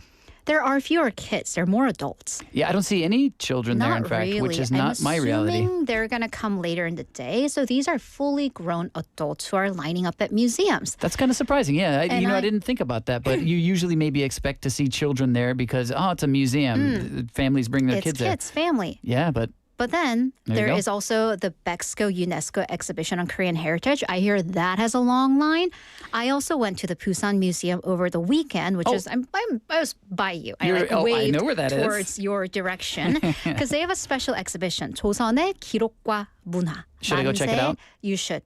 there are fewer kids. There are more adults. Yeah, I don't see any children there, in fact, really. which is I'm not my reality. assuming they're going to come later in the day. So these are fully grown adults who are lining up at museums. That's kind of surprising. Yeah, And I I- didn't think about that, but you usually maybe expect to see children there because it's a museum. Families bring their It's kids kids, there. family. Yeah, but But then There you there go. is also the Bexco UNESCO exhibition on Korean heritage. I hear that has a long line. I also went to the Busan Museum over the weekend, which is I was by you. I I waved know where that is. towards your direction because they have a special exhibition. 조선의 기록과 문화. Should I go check it 만세, out? You should.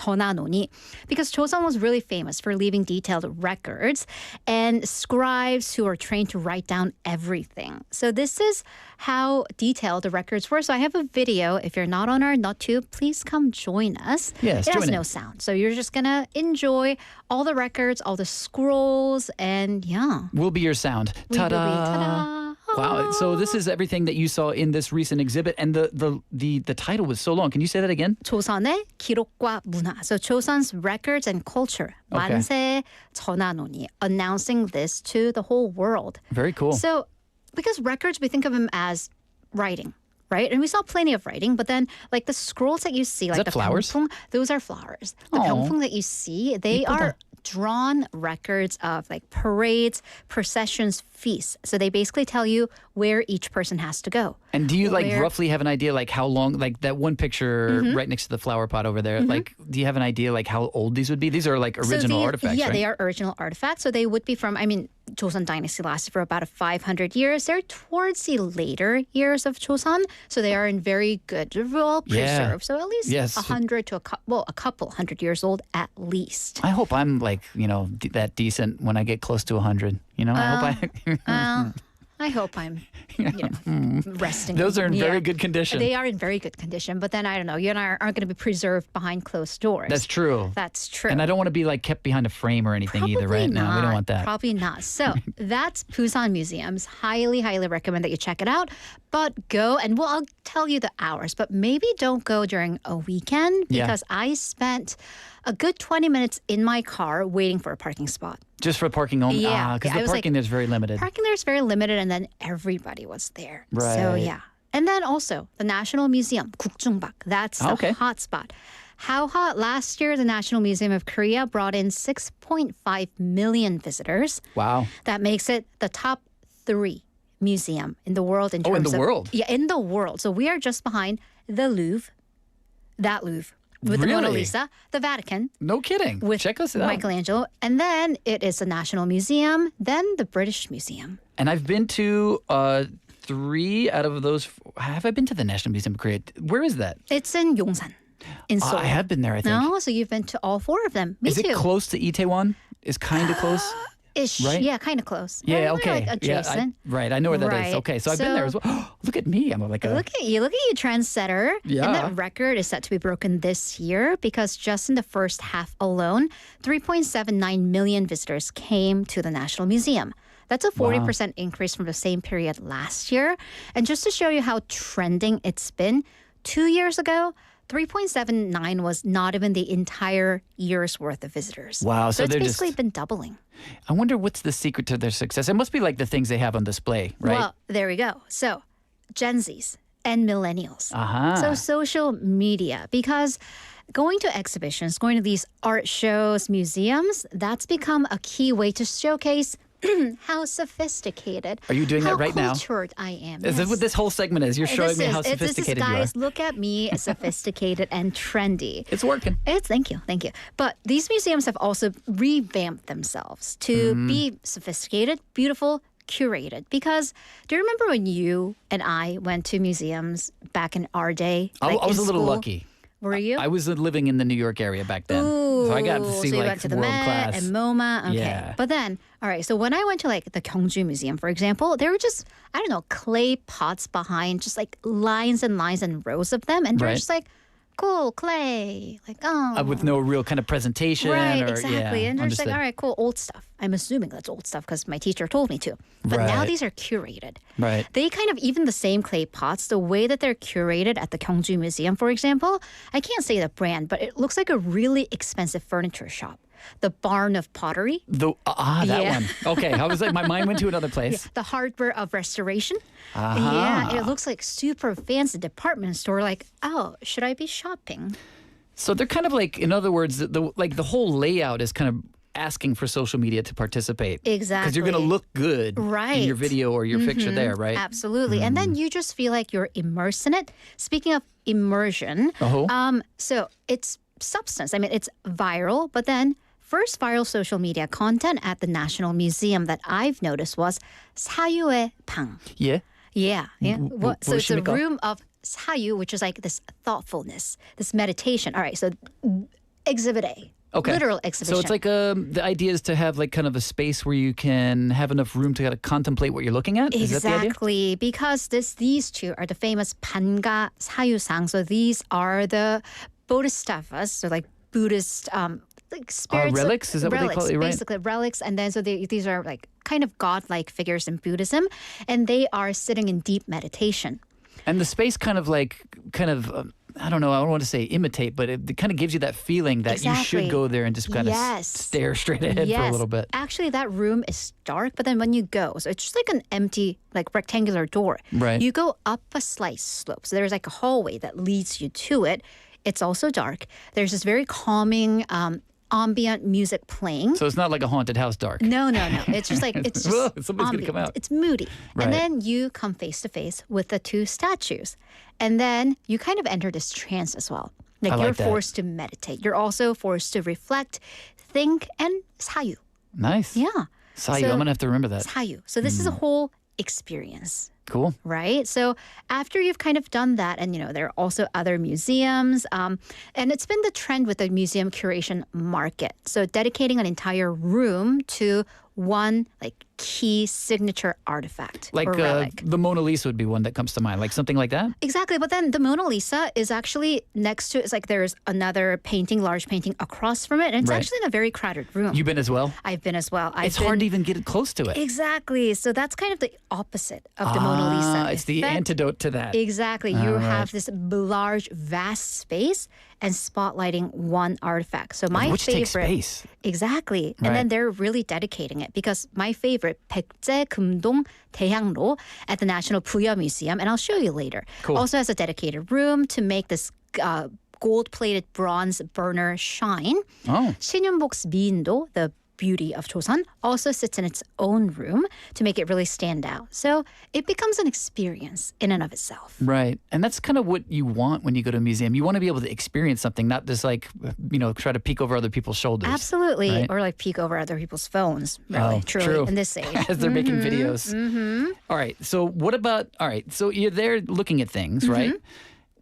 전환원이, because Joseon was really famous for leaving detailed records and scribes who are trained to write down everything. So this is how detailed the records were. So I have a video. If you're not on our NotTube, please come join us. Yes, it has join no in. sound. So you're just going to enjoy all the records, all the scrolls, and yeah. We'll be your sound. We will be. Ta-da! Ta-da! Wow. So this is everything that you saw in this recent exhibit, and the title was so long. Can you say that again? 조선의 기록과 문화. So Joseon's records and culture. Okay. 만세 전환원이, announcing this to the whole world. Very cool. So because records, we think of them as writing. Right? And we saw plenty of writing, but then like the scrolls that you see, like that the flowers? 병풍, those are flowers. The Aw. 병풍 that you see, they are drawn records of like parades, processions, feasts. So they basically tell you where each person has to go. And do you like Where- roughly have an idea like how long, like that one picture right next to the flower pot over there, like do you have an idea like how old these would be? These are like original artifacts, Yeah, right? they are original artifacts. So they would be from, I mean, Joseon Dynasty lasted for about 500 years. They're towards the later years of Joseon. So they are in very good, well preserved. So at least Yes. 100 to a couple 100 years old at least. I hope I'm like, that decent when I get close to 100. I hope I hope I'm, resting. Those are in Yeah. very good condition. They are in very good condition. But then I don't know, you and I aren't going to be preserved behind closed doors. That's true. That's true. And I don't want to be like kept behind a frame or anything either, right? Probably No, we don't not. want that. Probably not. So that's Busan Museums. Highly, highly recommend that you check it out. But go, and I'll tell you the hours, but maybe don't go during a weekend Yeah. because I spent a good 20 minutes in my car waiting for a parking spot. Just for parking only? Yeah. Because Yeah, I the was like, parking there's very limited. Parking there is very limited, and then everybody was there. So, Right. yeah. And then also the National Museum, Gukjungbak. That's the Okay. hot spot. How hot? Last year, the National Museum of Korea brought in 6.5 million visitors. Wow. That makes it the top 3 museum in the world in terms Oh, in the of, world? Yeah, in the world. So we are just behind the Louvre, that Louvre with the Mona Really? Lisa, the Vatican No kidding. with Check us out. Michelangelo, and then it is the National Museum, then the British Museum. And I've been to 3 out of those. Have I been to the National Museum of Korea? Where is that? It's in Yongsan, in Seoul. I have been there, I think. No, so you've been to all 4 of them. Me Is too. it close to Itaewon? Is kind of close? Ish. right? Yeah, kind of close. Yeah, We're okay. like adjacent. Right, I know where that is. Right. Okay, so I've been there as well. Look at me. I'm like a... Look at you, trendsetter. Yeah. And that record is set to be broken this year because just in the first half alone, 3.79 million visitors came to the National Museum. That's a 40% increase from the same period last year. And just to show you how trending it's been, 2 years ago, 3.79 was not even the entire year's worth of visitors. Wow, so it's they're basically just- been doubling. I wonder what's the secret to their success. It must be like the things they have on display, right? Well, there we go. So, Gen Zs and millennials. Aha. So, social media, because going to exhibitions, going to these art shows, museums, that's become a key way to showcase how sophisticated. Are you doing that right now? How cultured I am. Is this what this whole segment is? You're showing me how this is, sophisticated you are. guys, look at me, sophisticated and trendy. It's working. Thank you. But these museums have also revamped themselves to Mm-hmm. be sophisticated, beautiful, curated. Because do you remember when you and I went to museums back in our day? I like was in a little school? lucky. Were you? I was living in the New York area back then. So I got to see so you like went to the world Met class. and MoMA. Okay. Yeah. But then, all right, so when I went to like the Gyeongju Museum, for example, there were just, I don't know, clay pots behind, just like lines and lines and rows of them. And they're Right. just like, cool, clay. Like, oh. With no real kind of presentation. Right, or, exactly. Yeah, and they're just like, understood. all right, cool, old stuff. I'm assuming that's old stuff because my teacher told me to. But now Right. these are curated. Right. They kind of, even the same clay pots, the way that they're curated at the Gyeongju Museum, for example, I can't say the brand, but it looks like a really expensive furniture shop. The Barn of Pottery. That Yeah. one. Okay, I was like, my mind went to another place. The Hardware of Restoration. Aha. Yeah, it looks like super fancy department store. Like, oh, should I be shopping? So they're kind of like, in other words, the whole layout is kind of asking for social media to participate. Exactly. Because you're going to look good in your Right. Mm-hmm. video or your picture there, right? Absolutely. And then you just feel like you're immersed in it. Speaking of immersion, so it's substance. I mean, it's viral, but then first viral social media content at the National Museum that I've noticed was 사유의 방. Yeah. Yeah. So it's a 무엇입니까? room of 사유, which is like this thoughtfulness, this meditation. All right, so Exhibit A. Okay. Literal exhibition. So it's like the idea is to have like kind of a space where you can have enough room to kind of contemplate what you're looking at. Is that the idea? Exactly, because these two are the famous Panga Sayusang. So these are the bodhisattvas, so like Buddhist like spirits. Relics? Is that what they call it, right? Basically relics. And then so these are like kind of godlike figures in Buddhism, and they are sitting in deep meditation. And the space kind of I don't know, I don't want to say imitate, but it kind of gives you that feeling that you Exactly. should go there and just kind of Yes. stare straight ahead for a little bit. Actually, that room is dark, but then when you go, so it's just like an empty, like rectangular door. Right. You go up a slight slope. So there's like a hallway that leads you to it. It's also dark. There's this very calming ambient music playing. So it's not like a haunted house dark. No. It's just like it's just Whoa, somebody's gonna come ambient. out. It's moody. Right. And then you come face to face with the two statues. And then you kind of enter this trance as well. Like I like you're that. forced to meditate. You're also forced to reflect, think, and sayu. Nice. Yeah. Sayu, So- I'm going to have to remember that. Sayu. So this is a whole experience. Cool. Right? So after you've kind of done that, and there are also other museums, and it's been the trend with the museum curation market. So dedicating an entire room to one like key signature artifact Like or relic. the Mona Lisa would be one that comes to mind, like something like that. Exactly, but then the Mona Lisa is actually next to. It's like there's another painting, large painting across from it, and it's Right. actually in a very crowded room. You've been as well. I've been as well. It's hard to even get close to it. Exactly. So that's kind of the opposite of the Mona Lisa. It's the effect. antidote to that. Exactly. You All right. have this large, vast space and spotlighting one artifact. So my Which favorite. takes space. Exactly. And Right. then they're really dedicating it because my favorite, 백제 금동 대향로 at the National Puya Museum, and I'll show you later, Cool. also has a dedicated room to make this gold-plated bronze burner shine. Oh. 신윤복's 미인도, the beauty of Joseon, also sits in its own room to make it really stand out. So it becomes an experience in and of itself. Right. And that's kind of what you want when you go to a museum. You want to be able to experience something, not just like, try to peek over other people's shoulders. Absolutely. Right. Or like peek over other people's phones, really, Oh, truly, true. in this age. As they're making videos. All right. So what about, so you're there looking at things, right?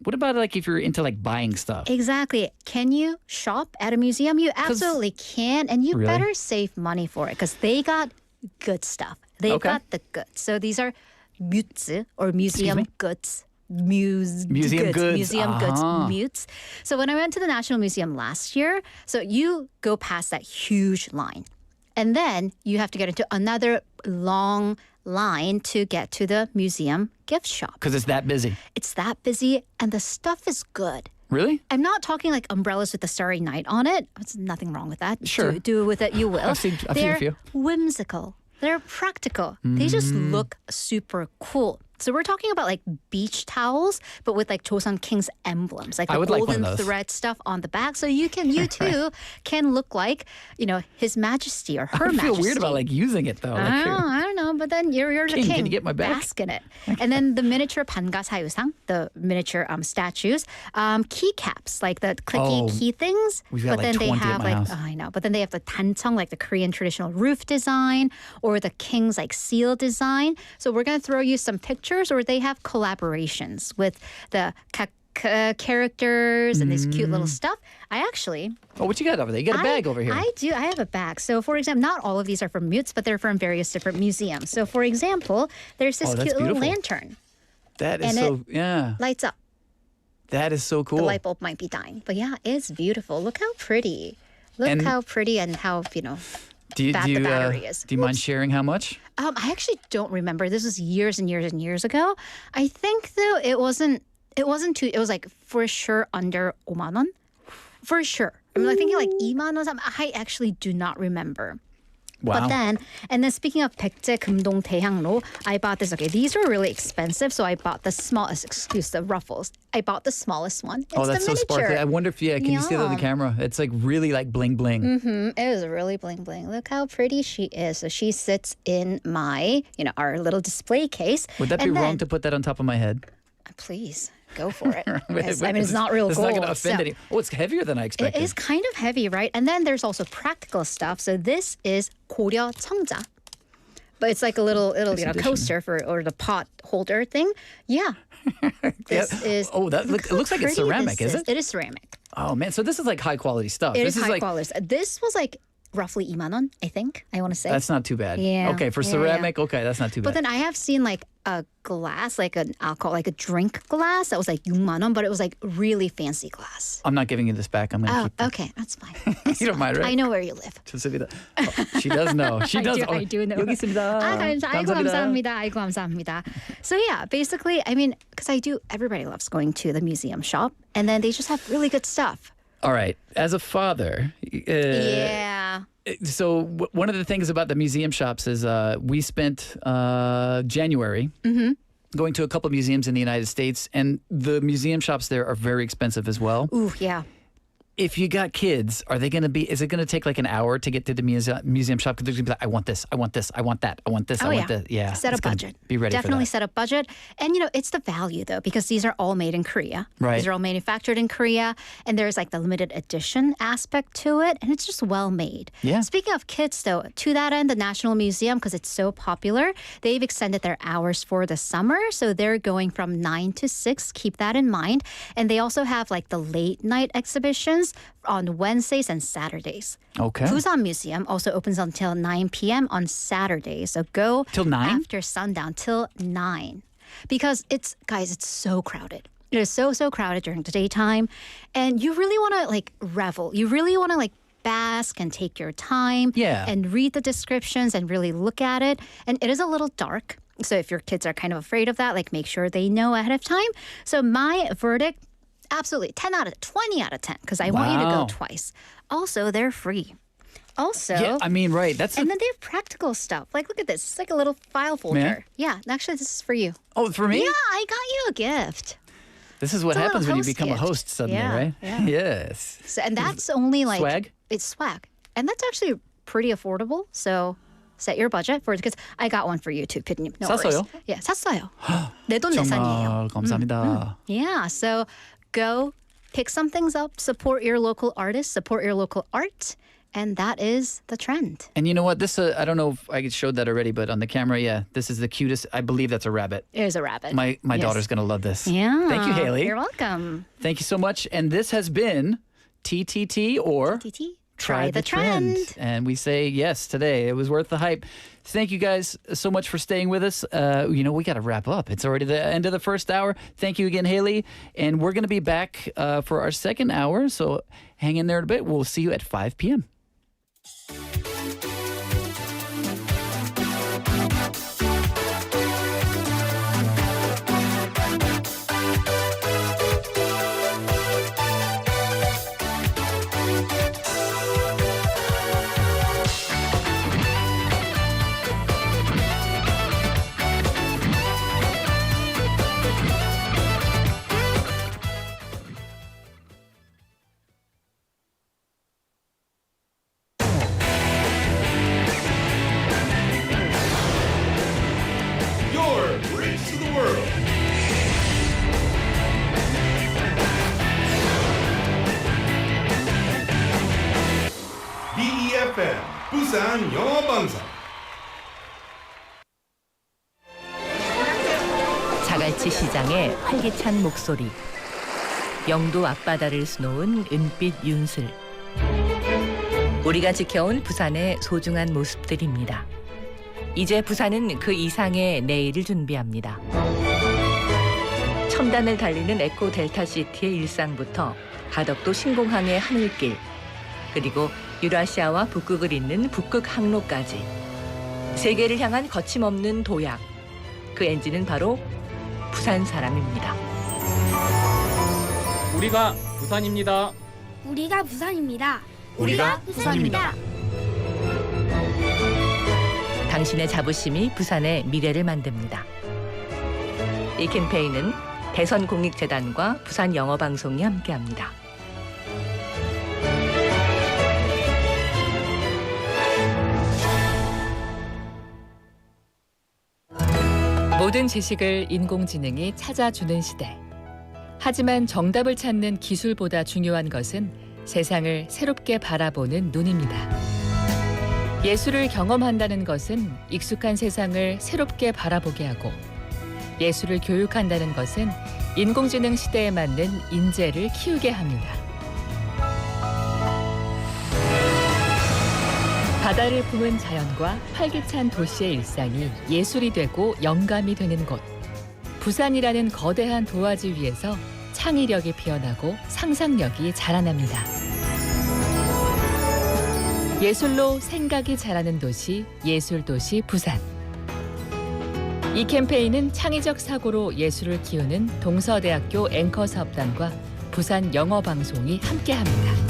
What about like if you're into like buying stuff? Exactly. Can you shop at a museum? You absolutely can, and you Really? better save money for it because they got good stuff. They've Okay. got the goods. So these are mutes or museum me? goods. Museum goods. Museum goods, Uh-huh. mutes. So when I went to the National Museum last year, so you go past that huge line. And then you have to get into another long line to get to the museum gift shop. Because it's that busy. It's that busy and the stuff is good. Really? I'm not talking like umbrellas with the Starry Night on it. There's nothing wrong with that. Sure. Do with it you will. I've seen a They're few. whimsical. They're practical. They just look super cool. So we're talking about like beach towels, but with like Joseon King's emblems, like I the would like one golden of those. thread stuff on the back. So you too can look like, His Majesty or Her I Majesty. feel weird about like using it though. I don't know, but then you're the King, king. can you get my back? Bask in it. And then the miniature panga 사유상, the miniature statues, keycaps, like the clicky Oh, key things. we've got but like then 20 they at have my house. I know, but then they have the tancheong, like the Korean traditional roof design, or the king's like seal design. So we're gonna throw you some pictures, or they have collaborations with the characters and this cute little stuff. I actually Oh, what you got over there? You got a bag over here. I do. I have a bag. So, for example, not all of these are from mutes, but they're from various different museums. So, for example, there's this Oh, that's cute little beautiful. lantern. That is and yeah. Lights up. That is so cool. The light bulb might be dying. But yeah, it's beautiful. Look how pretty. Look And- how pretty and how, do you, bad do you, the battery is. Do you mind sharing how much? I actually don't remember. This was years and years and years ago. I think, though, it wasn't too, it was like for sure under 5만 원. For sure. I'm like thinking like 2만 원. I actually do not remember. Wow. But then speaking of 백제 금동 대향로, I bought this. Okay, these were really expensive, so I bought the smallest. Excuse the ruffles. I bought the smallest one. It's oh, that's the so miniature. sparkly. I wonder if can you see that on the Yeah. camera? It's like really like bling bling. It is really bling bling. Look how pretty she is. So she sits in my, our little display case. Would that be And wrong then- to put that on top of my head? Please go for it. Wait, It's not real It's gold. not going to offend so- any. Oh, it's heavier than I expected. It is kind of heavy, right? And then there's also practical stuff. So this is 고려 청자. But it's like a little addition. coaster or the pot holder thing. Yeah. This is Oh, it looks like it's pretty ceramic, this is it? It is ceramic. Oh man, so this is like high quality stuff. It this is high like quality. This was like roughly 2만 원, I think. I want to say. that's not too bad. Yeah, Okay, for yeah, ceramic, okay, that's not too But bad. then I have seen like a glass, like an alcohol, like a drink glass that was like 6만 원, but it was like really fancy glass. I'm not giving you this back. I'm gonna Oh, keep this. okay, that's fine. You don't mind, right? I know where you live. 좋습니다. She does know. She does. I do know. 여기 있습니다. 아이고 감사합니다. 아이고 감사합니다. So yeah, basically, I mean, because everybody loves going to the museum shop, and then they just have really good stuff. All right. As a father, Yeah. so one of the things about the museum shops is we spent January going to a couple of museums in the United States, and the museum shops there are very expensive as well. Ooh, yeah. If you got kids, is it going to take like an hour to get to the museum shop? Because they're going to be like, I want this, I want this, I want that, I want this, I want that. Yeah. Set a it's gonna budget. Be ready Definitely for that. set a budget. And, it's the value, though, because these are all made in Korea. Right. These are all manufactured in Korea. And there's like the limited edition aspect to it. And it's just well made. Yeah. Speaking of kids, though, to that end, the National Museum, because it's so popular, they've extended their hours for the summer. So they're going from 9 to 6. Keep that in mind. And they also have like the late night exhibitions on Wednesdays and Saturdays. Okay. Busan Museum also opens until 9 p.m. on Saturdays. So go Till 9? after sundown till 9. Because it's so crowded. It is so crowded during the daytime. And you really want to like revel. You really want to like bask and take your time Yeah. and read the descriptions and really look at it. And it is a little dark. So if your kids are kind of afraid of that, like make sure they know ahead of time. So my verdict, absolutely 20 out of 10 because I want you to Wow. go twice. Also, they're free. Also, Yeah, I mean, right. That's and then they have practical stuff. Like, look at this. It's like a little file folder. Yeah, actually, this is for you. oh, for me? Yeah, I got you a gift. This is what It's a little happens when you host become a gift. host suddenly, Yeah, right? yeah. Yes. So, and that's only like Swag? It's swag, and that's actually pretty affordable. So. Set your budget for it because I got one for you too, 피디님. No 샀어요? worries. Yeah, 샀어요. 내돈 내산이에요. 정말 감사합니다. Yeah, so go pick some things up, support your local artists, support your local art, and that is the trend. And you know what? This I don't know if I showed that already, but on the camera, yeah, this is the cutest. I believe that's a rabbit. It is a rabbit. My Yes. daughter's gonna love this. Yeah. Thank you, Haley. You're welcome. Thank you so much. And this has been T.T.T. or T.T.T. Try the trend. And we say yes today. It was worth the hype. Thank you guys so much for staying with us. We got to wrap up. It's already the end of the first hour. Thank you again, Haley. And we're going to be back for our second hour. So hang in there a bit. We'll see you at 5 p.m. Your bridge to the world. BeFM Busan 영어 방송. 자갈치 시장의 활기찬 목소리, 영도 앞바다를 수놓은 은빛 윤슬, 우리가 지켜온 부산의 소중한 모습들입니다. 이제 부산은 그 이상의 내일을 준비합니다. 첨단을 달리는 에코 델타시티의 일상부터 가덕도 신공항의 하늘길, 그리고 유라시아와 북극을 잇는 북극 항로까지 세계를 향한 거침없는 도약, 그 엔진은 바로 부산 사람입니다. 우리가 부산입니다. 우리가 부산입니다. 우리가 부산입니다. 당신의 자부심이 부산의 미래를 만듭니다. 이 캠페인은 대선공익재단과 부산영어방송이 함께합니다. 모든 지식을 인공지능이 찾아주는 시대. 하지만 정답을 찾는 기술보다 중요한 것은 세상을 새롭게 바라보는 눈입니다. 예술을 경험한다는 것은 익숙한 세상을 새롭게 바라보게 하고, 예술을 교육한다는 것은 인공지능 시대에 맞는 인재를 키우게 합니다. 바다를 품은 자연과 활기찬 도시의 일상이 예술이 되고 영감이 되는 곳. 부산이라는 거대한 도화지 위에서 창의력이 피어나고 상상력이 자라납니다. 예술로 생각이 자라는 도시, 예술도시 부산. 이 캠페인은 창의적 사고로 예술을 키우는 동서대학교 앵커 사업단과 부산 영어방송이 함께합니다.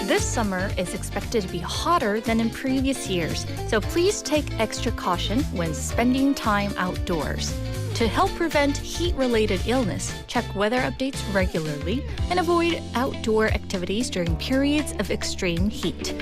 This summer is expected to be hotter than in previous years, so please take extra caution when spending time outdoors. To help prevent heat-related illness, check weather updates regularly and avoid outdoor activities during periods of extreme heat.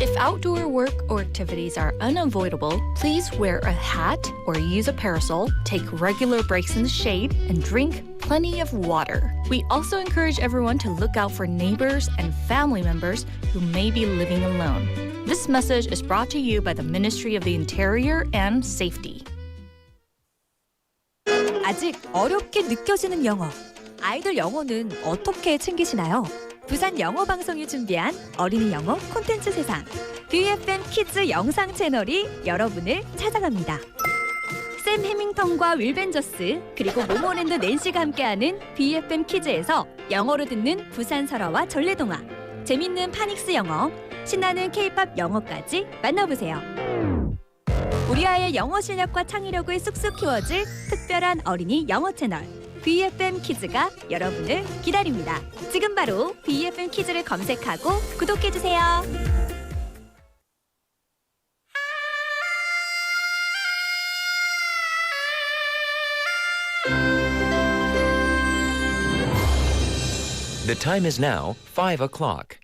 If outdoor work or activities are unavoidable, please wear a hat or use a parasol, take regular breaks in the shade, and drink plenty of water. We also encourage everyone to look out for neighbors and family members who may be living alone. This message is brought to you by the Ministry of the Interior and Safety. 아직 어렵게 느껴지는 영어. 아이들 영어는 어떻게 챙기시나요? 부산 영어 방송이 준비한 어린이 영어 콘텐츠 세상. BeFM 키즈 영상 채널이 여러분을 찾아갑니다. 샘 해밍턴과 윌 벤저스 그리고 모모랜드 낸시가 함께하는 BeFM 키즈에서 영어로 듣는 부산 설화와 전래동화, 재밌는 파닉스 영어, 신나는 K-팝 영어까지 만나보세요. 우리 아이의 영어 실력과 창의력을 쑥쑥 키워줄 특별한 어린이 영어 채널 BeFM 키즈가 여러분을 기다립니다. 지금 바로 BeFM 키즈를 검색하고 구독해주세요. The time is now 5 o'clock.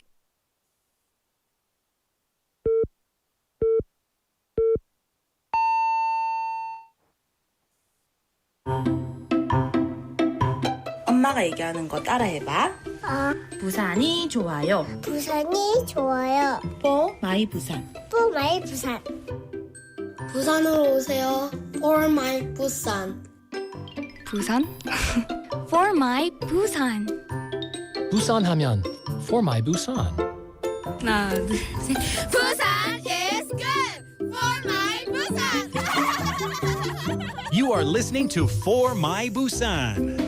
엄마가 얘기하는 거 따라해봐. 부산이 좋아요. 부산이 좋아요. For my 부산. For my 부산. 부산으로 오세요. For my 부산. 부산? For my 부산. 부산 하면 For My Busan. 하나, 둘, 셋. 부산 is good. For my 부산. You are listening to For My Busan.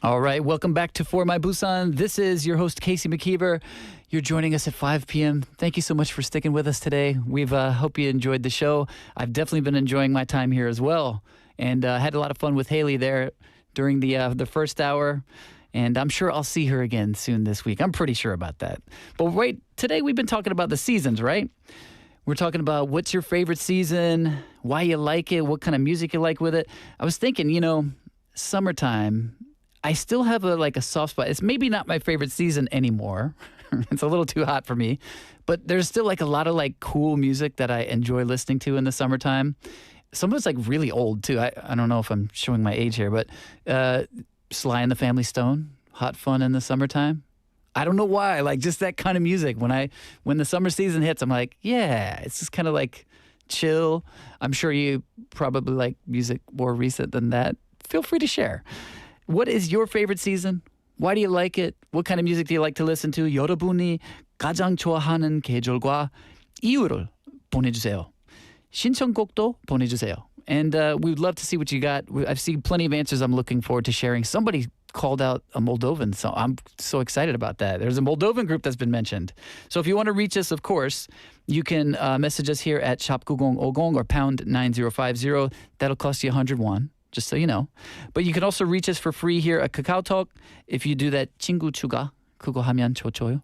All right, welcome back to For My Busan. This is your host, Casey McKeever. You're joining us at 5 p.m. Thank you so much for sticking with us today. We've hope you enjoyed the show. I've definitely been enjoying my time here as well, and had a lot of fun with Haley there during the first hour. And I'm sure I'll see her again soon this week. I'm pretty sure about that. But wait, today we've been talking about the seasons, right? We're talking about what's your favorite season, why you like it, what kind of music you like with it. I was thinking, summertime. I still have a soft spot. It's maybe not my favorite season anymore. It's a little too hot for me. But there's still a lot of cool music that I enjoy listening to in the summertime. Some of it's really old too. I don't know if I'm showing my age here, but Sly and the Family Stone, Hot Fun in the Summertime. I don't know why, just that kind of music. When the summer season hits, I'm like, yeah, it's just kind of chill. I'm sure you probably like music more recent than that. Feel free to share. What is your favorite season? Why do you like it? What kind of music do you like to listen to? 여러분이 가장 좋아하는 계절과 이유를 보내주세요. 신청곡도 보내주세요. And we would love to see what you got. I've seen plenty of answers I'm looking forward to sharing. Somebody called out a Moldovan, so I'm so excited about that. There's a Moldovan group that's been mentioned. So if you want to reach us, of course, you can message us here at 샵9050 or pound 9050. That'll cost you 101. Just so you know. But you can also reach us for free here at Kakao Talk. If you do that, 친구 추가, 그거 하면 좋죠.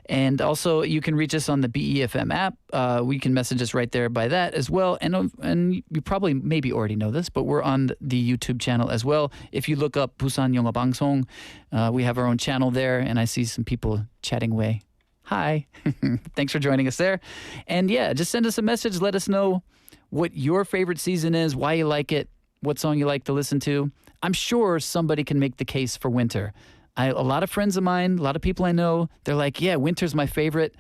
And also, you can reach us on the BeFM app. We can message us right there by that as well. And you probably maybe already know this, but we're on the YouTube channel as well. If you look up Busan 영어 방송, we have our own channel there, and I see some people chatting away. Hi. Thanks for joining us there. And yeah, just send us a message. Let us know what your favorite season is, why you like it. what song you like to listen to, I'm sure somebody can make the case for winter. A lot of friends of mine, a lot of people I know, they're like, yeah, winter's my favorite.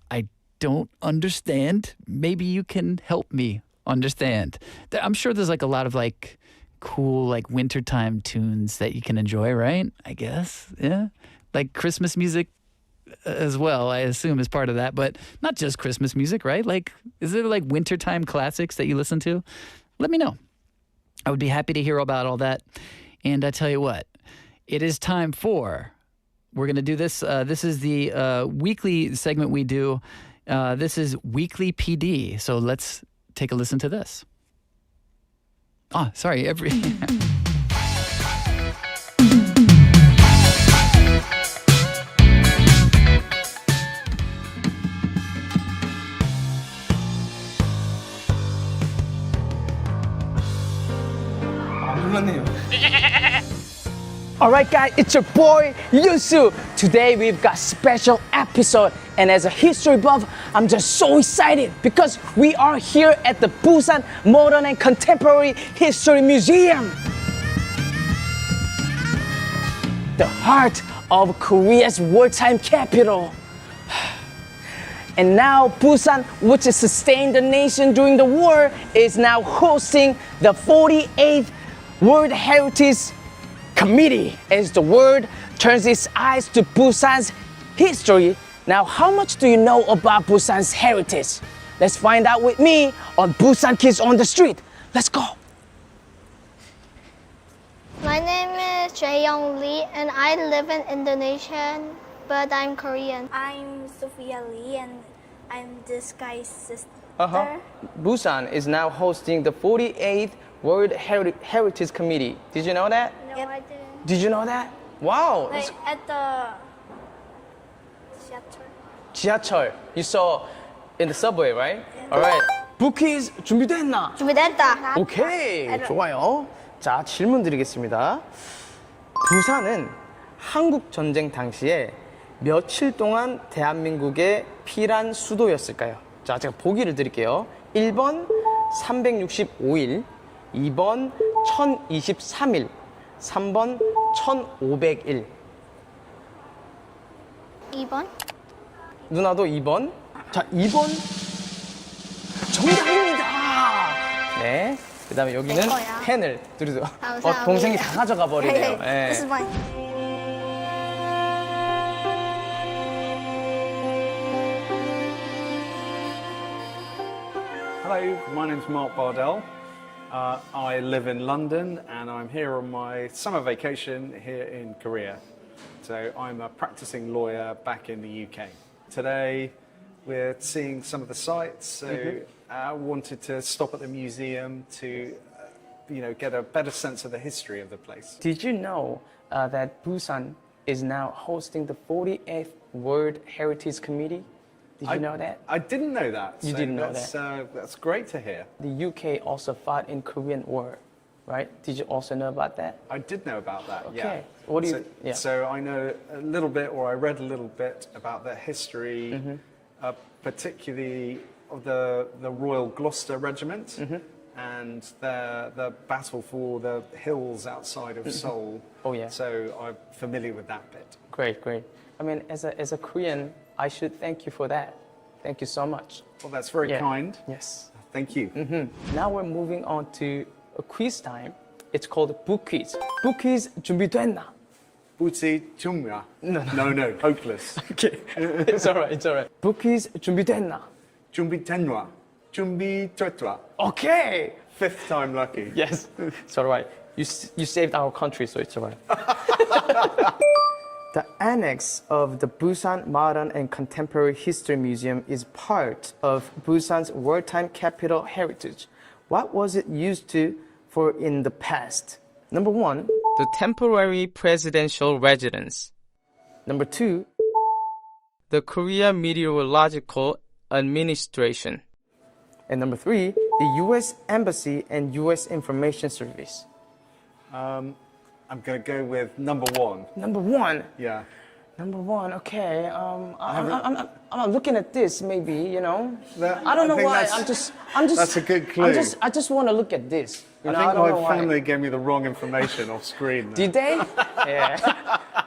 I don't understand. Maybe you can help me understand. I'm sure there's like a lot of like cool like wintertime tunes that you can enjoy, right? I guess, yeah. Like Christmas music as well, I assume is part of that, but not just Christmas music, right? Like, is there like wintertime classics that you listen to? Let me know. I would be happy to hear about all that. And I tell you what, it is time for, we're going to do this. This is the weekly segment we do. This is Weekly PD. So let's take a listen to this. Oh, sorry. Alright guys, it's your boy Yusu. Today we've got special episode, and as a history buff, I'm just so excited because we are here at the Busan Modern and Contemporary History Museum. The heart of Korea's wartime capital. And now Busan, which sustained the nation during the war, is now hosting the 48th World Heritage Committee as the world turns its eyes to Busan's history. Now, how much do you know about Busan's heritage? Let's find out with me on Busan Kids on the Street. Let's go. My name is Jae-young Lee and I live in Indonesia, but I'm Korean. I'm Sophia Lee and I'm this guy's sister. Busan is now hosting the 48th World Heritage Committee. Did you know that? No, I didn't. Did you know that? Wow. Like at the 지하철. You saw in the subway, right? Alright. 부퀴즈 준비됐나? 준비됐다. 오케이. 좋아요. 자, 질문 드리겠습니다. 부산은 한국 전쟁 당시에 며칠 동안 대한민국의 피란 수도였을까요? 자, 제가 보기를 드릴게요. 1번 365일, 2번 1023일, 3번 1500일. 2번? 누나도 2번. 자, 2번 정답입니다. 네. 그 다음에 여기는 내 거야. 펜을 두르죠. 감사합니다. 동생이 다 가져가 버리네요. 네. This is mine. Hello, my name's Mark Bardell. I live in London and I'm here on my summer vacation here in Korea. So I'm a practicing lawyer back in the UK. Today we're seeing some of the sites, so I wanted to stop at the museum to get a better sense of the history of the place. Did you know that Busan is now hosting the 48th World Heritage Committee? Did you know that? I didn't know that. You didn't know that? That's great to hear. The UK also fought in Korean War, right? Did you also know about that? I did know about that, Okay. yeah. What do you... yeah. So I know a little bit, or I read a little bit about the history, particularly of the Royal Gloucester Regiment and the battle for the hills outside of Seoul. Oh yeah. So I'm familiar with that bit. Great, great. I mean, as a Korean, I should thank you for that. Thank you so much. Well, that's very kind. Yes. Thank you. Now we're moving on to a quiz time. It's called book quiz. book quiz 준비됐나? Buti Chumya. No, hopeless. Okay. It's alright, it's alright. book quiz 준비됐나? Jumbi Tetwa. Okay. Fifth time lucky. Yes. It's alright. You saved our country, so it's alright. The annex of the Busan Modern and Contemporary History Museum is part of Busan's wartime capital heritage. What was it used for in the past? Number 1, the temporary presidential residence. Number 2, the Korea Meteorological Administration. And number 3, the U.S. Embassy and U.S. Information Service. I'm going to go with number 1. Number 1? Yeah. Number one, okay. I'm looking at this. Maybe I don't know think why. that's- I'm just. that's a good clue. I just want to look at this. I I think don't know my family why. gave me the wrong information off screen. Did they? Yeah.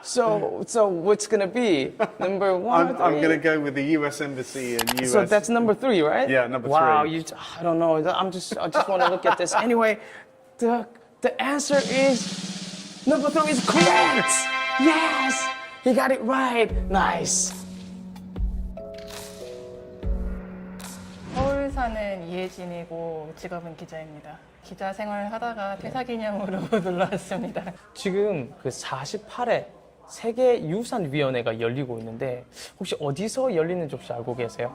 So what's gonna be number one? I'm going to go with the U.S. Embassy in U.S. So that's number 3, right? Yeah, number wow, 3. I don't know. I just want to look at this. Anyway, the answer is number 3 is correct. Yes, he got it right. Nice. 서울 사는 이혜진이고 직업은 기자입니다. 기자 생활을 하다가 퇴사 기념으로 놀러 왔습니다. 지금 그 48회 세계 유산위원회가 열리고 있는데 혹시 어디서 열리는지 혹시 알고 계세요?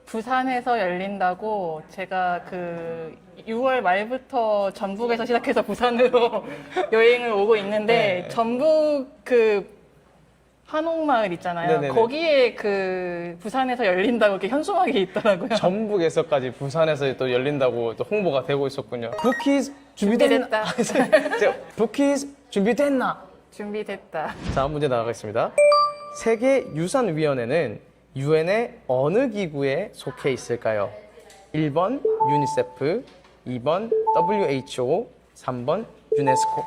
부산에서 열린다고 제가 그 6월 말부터 전북에서 시작해서 부산으로 여행을 오고 있는데 네. 전북 그 한옥마을 있잖아요. 네네네. 거기에 그 부산에서 열린다고 이렇게 현수막이 있더라고요. 전북에서까지 부산에서 또 열린다고 또 홍보가 되고 있었군요. 부키즈 준비됐다. 부키즈 준비됐나? 준비됐다. 다음 문제 나가겠습니다. 세계유산위원회는 유엔의 어느 기구에 속해 있을까요? 1번 유니세프, 2번 WHO, 3번 유네스코.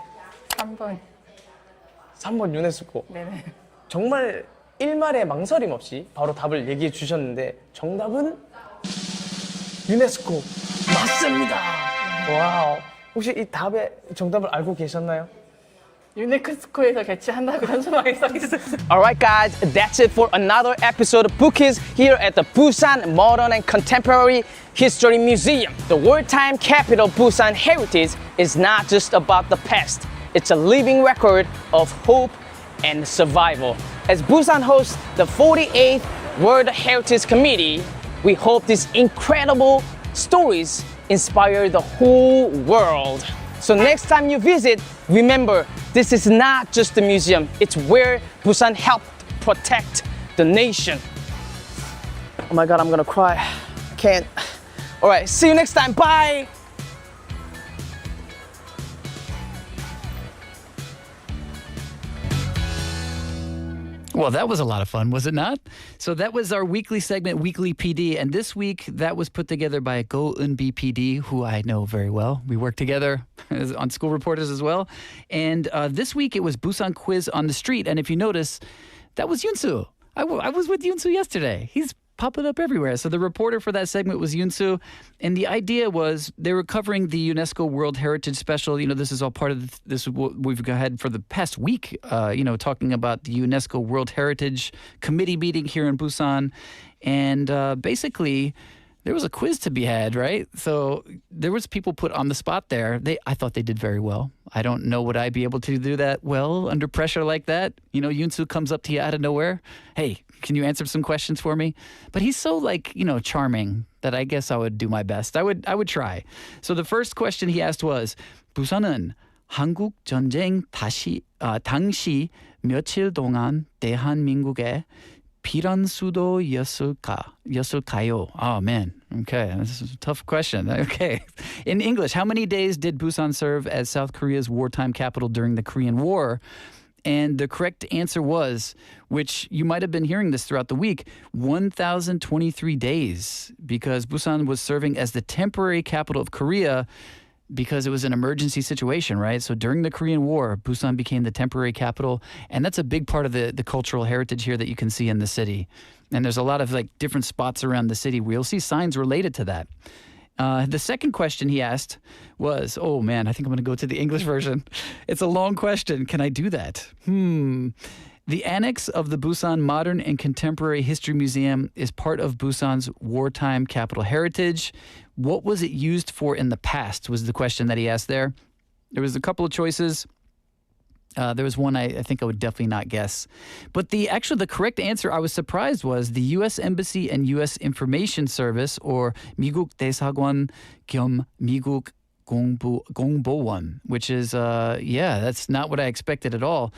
3번 유네스코. 네네. 정말 일말의 망설임 없이 바로 답을 얘기해 주셨는데 정답은 유네스코 맞습니다. 와우. 혹시 이 답의 정답을 알고 계셨나요? 유네스코에서 개최한다고 현수막에 써 있었어요. Alright guys, that's it for another episode of Bookies here at the Busan Modern and Contemporary History Museum. The wartime capital Busan heritage is not just about the past. It's a living record of hope and survival. As Busan hosts the 48th World Heritage Committee, we hope these incredible stories inspire the whole world. So next time you visit, remember, this is not just a museum, it's where Busan helped protect the nation. Oh my God, I'm gonna cry. Can't. All right, see you next time, bye! Well, that was a lot of fun, was it not? So that was our weekly segment, Weekly PD. And this week, that was put together by Go Eunbi PD, who I know very well. We work together on School Reporters as well. And this week, it was Busan Quiz on the Street. And if you notice, that was Yoonsu. I was with Yoonsu yesterday. He's popping up everywhere. So the reporter for that segment was Yoonsu. And the idea was they were covering the UNESCO World Heritage Special. You know, this is all part of this we've had for the past week, talking about the UNESCO World Heritage Committee meeting here in Busan. And basically, there was a quiz to be had, right? So there was people put on the spot there. I thought they did very well. I don't know would I be able to do that well under pressure like that. You know, Yoonsu comes up to you out of nowhere. Hey, can you answer some questions for me? But he's so charming that I guess I would do my best. I would try. So the first question he asked was, 부산은 한국 전쟁 당시 며칠 동안 대한민국의 필연 수도였을까요? Oh, man. Okay, this is a tough question. Okay. In English, how many days did Busan serve as South Korea's wartime capital during the Korean War? And the correct answer was, which you might have been hearing this throughout the week, 1,023 days, because Busan was serving as the temporary capital of Korea because it was an emergency situation, right? So during the Korean War, Busan became the temporary capital. And that's a big part of the cultural heritage here that you can see in the city. And there's a lot of different spots around the city where you'll see signs related to that. The second question he asked was, oh man, I think I'm going to go to the English version. It's a long question. Can I do that? The annex of the Busan Modern and Contemporary History Museum is part of Busan's wartime capital heritage. What was it used for in the past was the question that he asked there. There was a couple of choices. There was one I think I would definitely not guess. But the correct answer I was surprised was the U.S. Embassy and U.S. Information Service, or 미국 대사관 겸 미국 공보원, which is, that's not what I expected at all.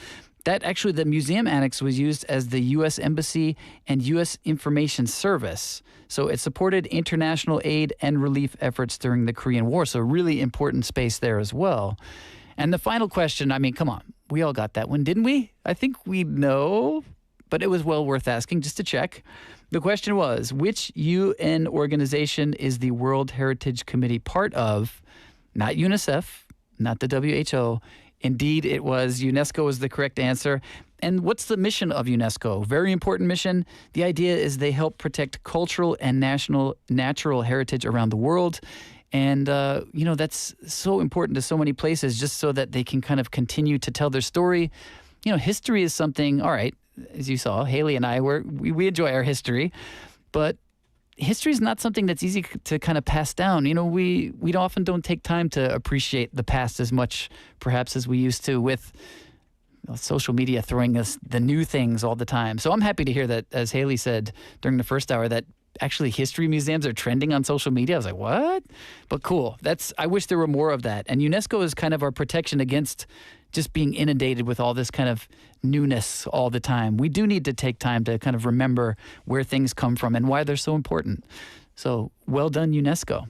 The museum annex was used as the U.S. Embassy and U.S. Information Service. So it supported international aid and relief efforts during the Korean War. So really important space there as well. And the final question, I mean, come on. We all got that one, didn't we? I think we know, but it was well worth asking just to check. The question was, which UN organization is the World Heritage Committee part of? Not UNICEF, not the WHO. Indeed, it was UNESCO is the correct answer. And what's the mission of UNESCO? Very important mission. The idea is they help protect cultural and natural heritage around the world. And, that's so important to so many places just so that they can kind of continue to tell their story. History is something, all right, as you saw, Haley and I, we enjoy our history. But history is not something that's easy to kind of pass down. We often don't take time to appreciate the past as much, perhaps, as we used to with social media throwing us the new things all the time. So I'm happy to hear that, as Haley said during the first hour, that actually history museums are trending on social media. I was like, what? But cool. I wish there were more of that. And UNESCO is kind of our protection against just being inundated with all this kind of newness all the time. We do need to take time to kind of remember where things come from and why they're so important. So well done, UNESCO.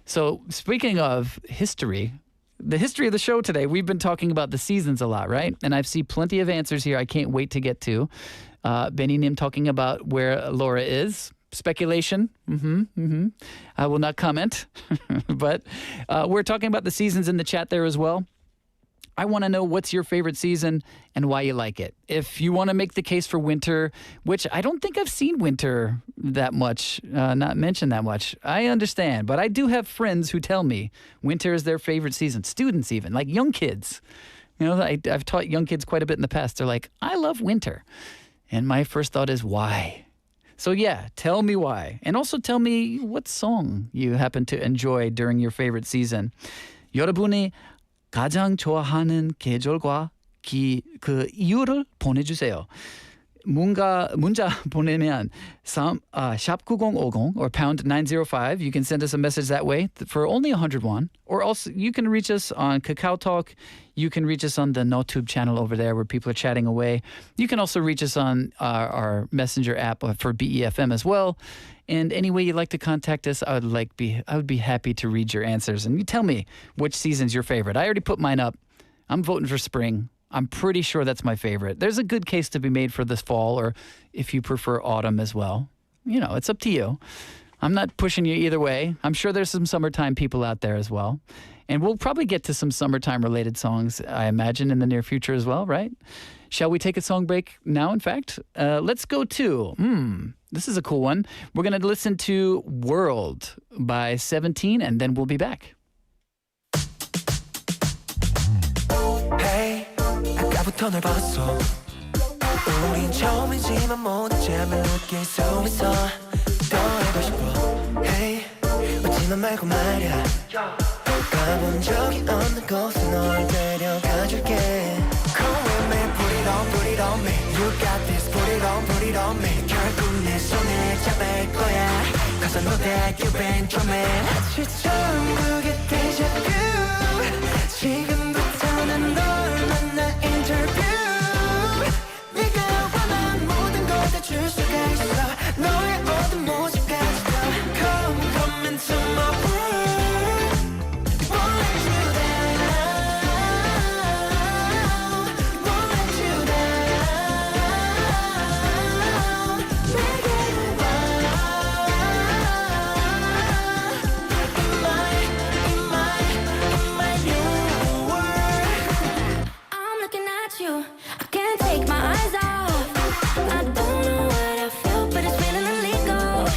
So speaking of history, the history of the show today, we've been talking about the seasons a lot, right? And I've seen plenty of answers here I can't wait to get to. Benny Nim talking about where Laura is. Speculation. I will not comment. But we're talking about the seasons in the chat there as well. I want to know what's your favorite season and why you like it. If you want to make the case for winter, which I don't think I've seen winter that much, not mentioned that much. I understand, but I do have friends who tell me winter is their favorite season. Students even, like young kids. I've taught young kids quite a bit in the past. They're like, I love winter. And my first thought is, why? So yeah, tell me why. And also tell me what song you happen to enjoy during your favorite season. 여러분이 가장 좋아하는 계절과 그 이유를 보내주세요. 문자 보내면 샵9050 or pound 905. You can send us a message that way for only 101. Or also you can reach us on Kakao Talk. You can reach us on the NoTube channel over there where people are chatting away. You can also reach us on our messenger app for BeFM as well. And any way you'd like to contact us, I would be happy to read your answers. And you tell me which season's your favorite. I already put mine up. I'm voting for spring. I'm pretty sure that's my favorite. There's a good case to be made for this fall, or if you prefer autumn as well. It's up to you. I'm not pushing you either way. I'm sure there's some summertime people out there as well. And we'll probably get to some summertime-related songs, I imagine, in the near future as well, right? Shall we take a song break now, in fact? Let's go to, this is a cool one. We're going to listen to World by 17, and then we'll be back. Hey, 아까부터 널 봤어. 우린 처음이지만 모든 잠을 느낄 수 있어. 더 알고 싶어. Hey, 웃지만 말고 말야. 가본 적이 없는 곳에 널 데려가줄게. Come with me, put it on me. You got this, put it on me. 결국 내 손을 잡을 거야. Cause I know that you've been dreaming. 마치처럼 그게 deja vu. 지금부터 난 널 만나 인터뷰. 네가 원한 모든 걸 다 줄 수가 있어. 너의 모든 모습까지도. Come into my world. Won't let you down. Won't let you down. 내게 와. In my new world. I'm looking at you. I can't take my eyes off. I don't know what I feel, but it's feeling illegal.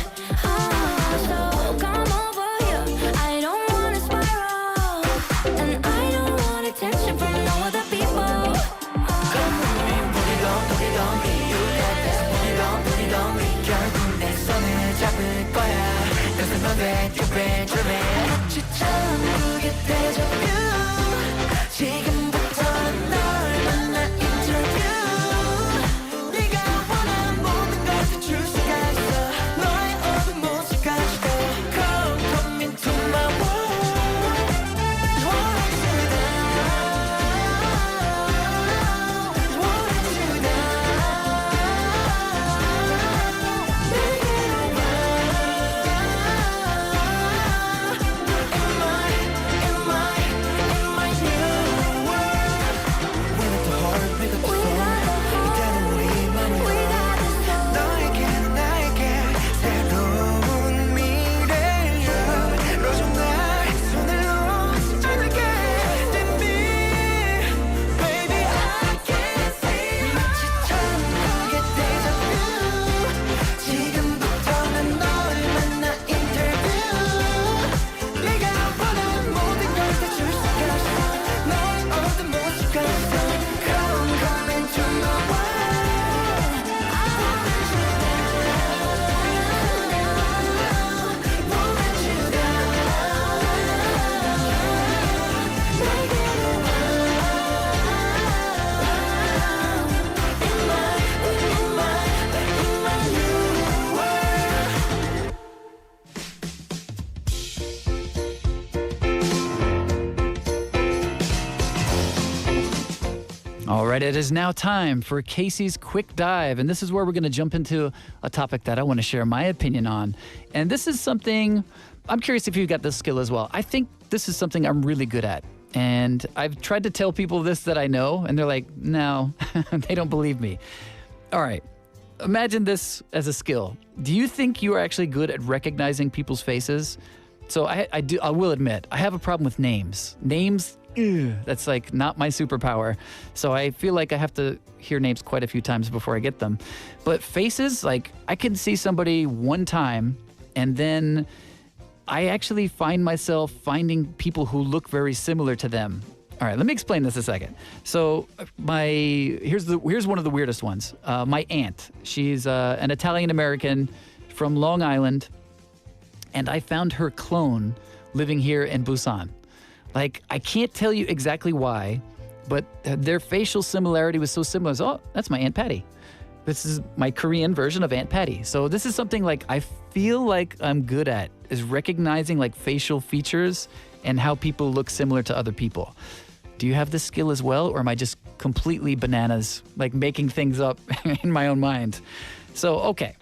All right, it is now time for Casey's Quick Dive. And this is where we're going to jump into a topic that I want to share my opinion on. And this is something, I'm curious if you got this skill as well. I think this is something I'm really good at. And I've tried to tell people this that I know, and they're like, no, they don't believe me. All right, imagine this as a skill. Do you think you are actually good at recognizing people's faces? So I will admit, I have a problem with names. Names, that's like not my superpower. So I feel like I have to hear names quite a few times before I get them. But faces, like I can see somebody one time and then I actually find myself finding people who look very similar to them. All right, let me explain this a second. So here's one of the weirdest ones. My aunt, she's an Italian-American from Long Island, and I found her clone living here in Busan. Like, I can't tell you exactly why, but their facial similarity was so similar. Oh, that's my Aunt Patty. This is my Korean version of Aunt Patty. So this is something like I feel like I'm good at, is recognizing like facial features and how people look similar to other people. Do you have this skill as well, or am I just completely bananas, like making things up in my own mind? So, okay,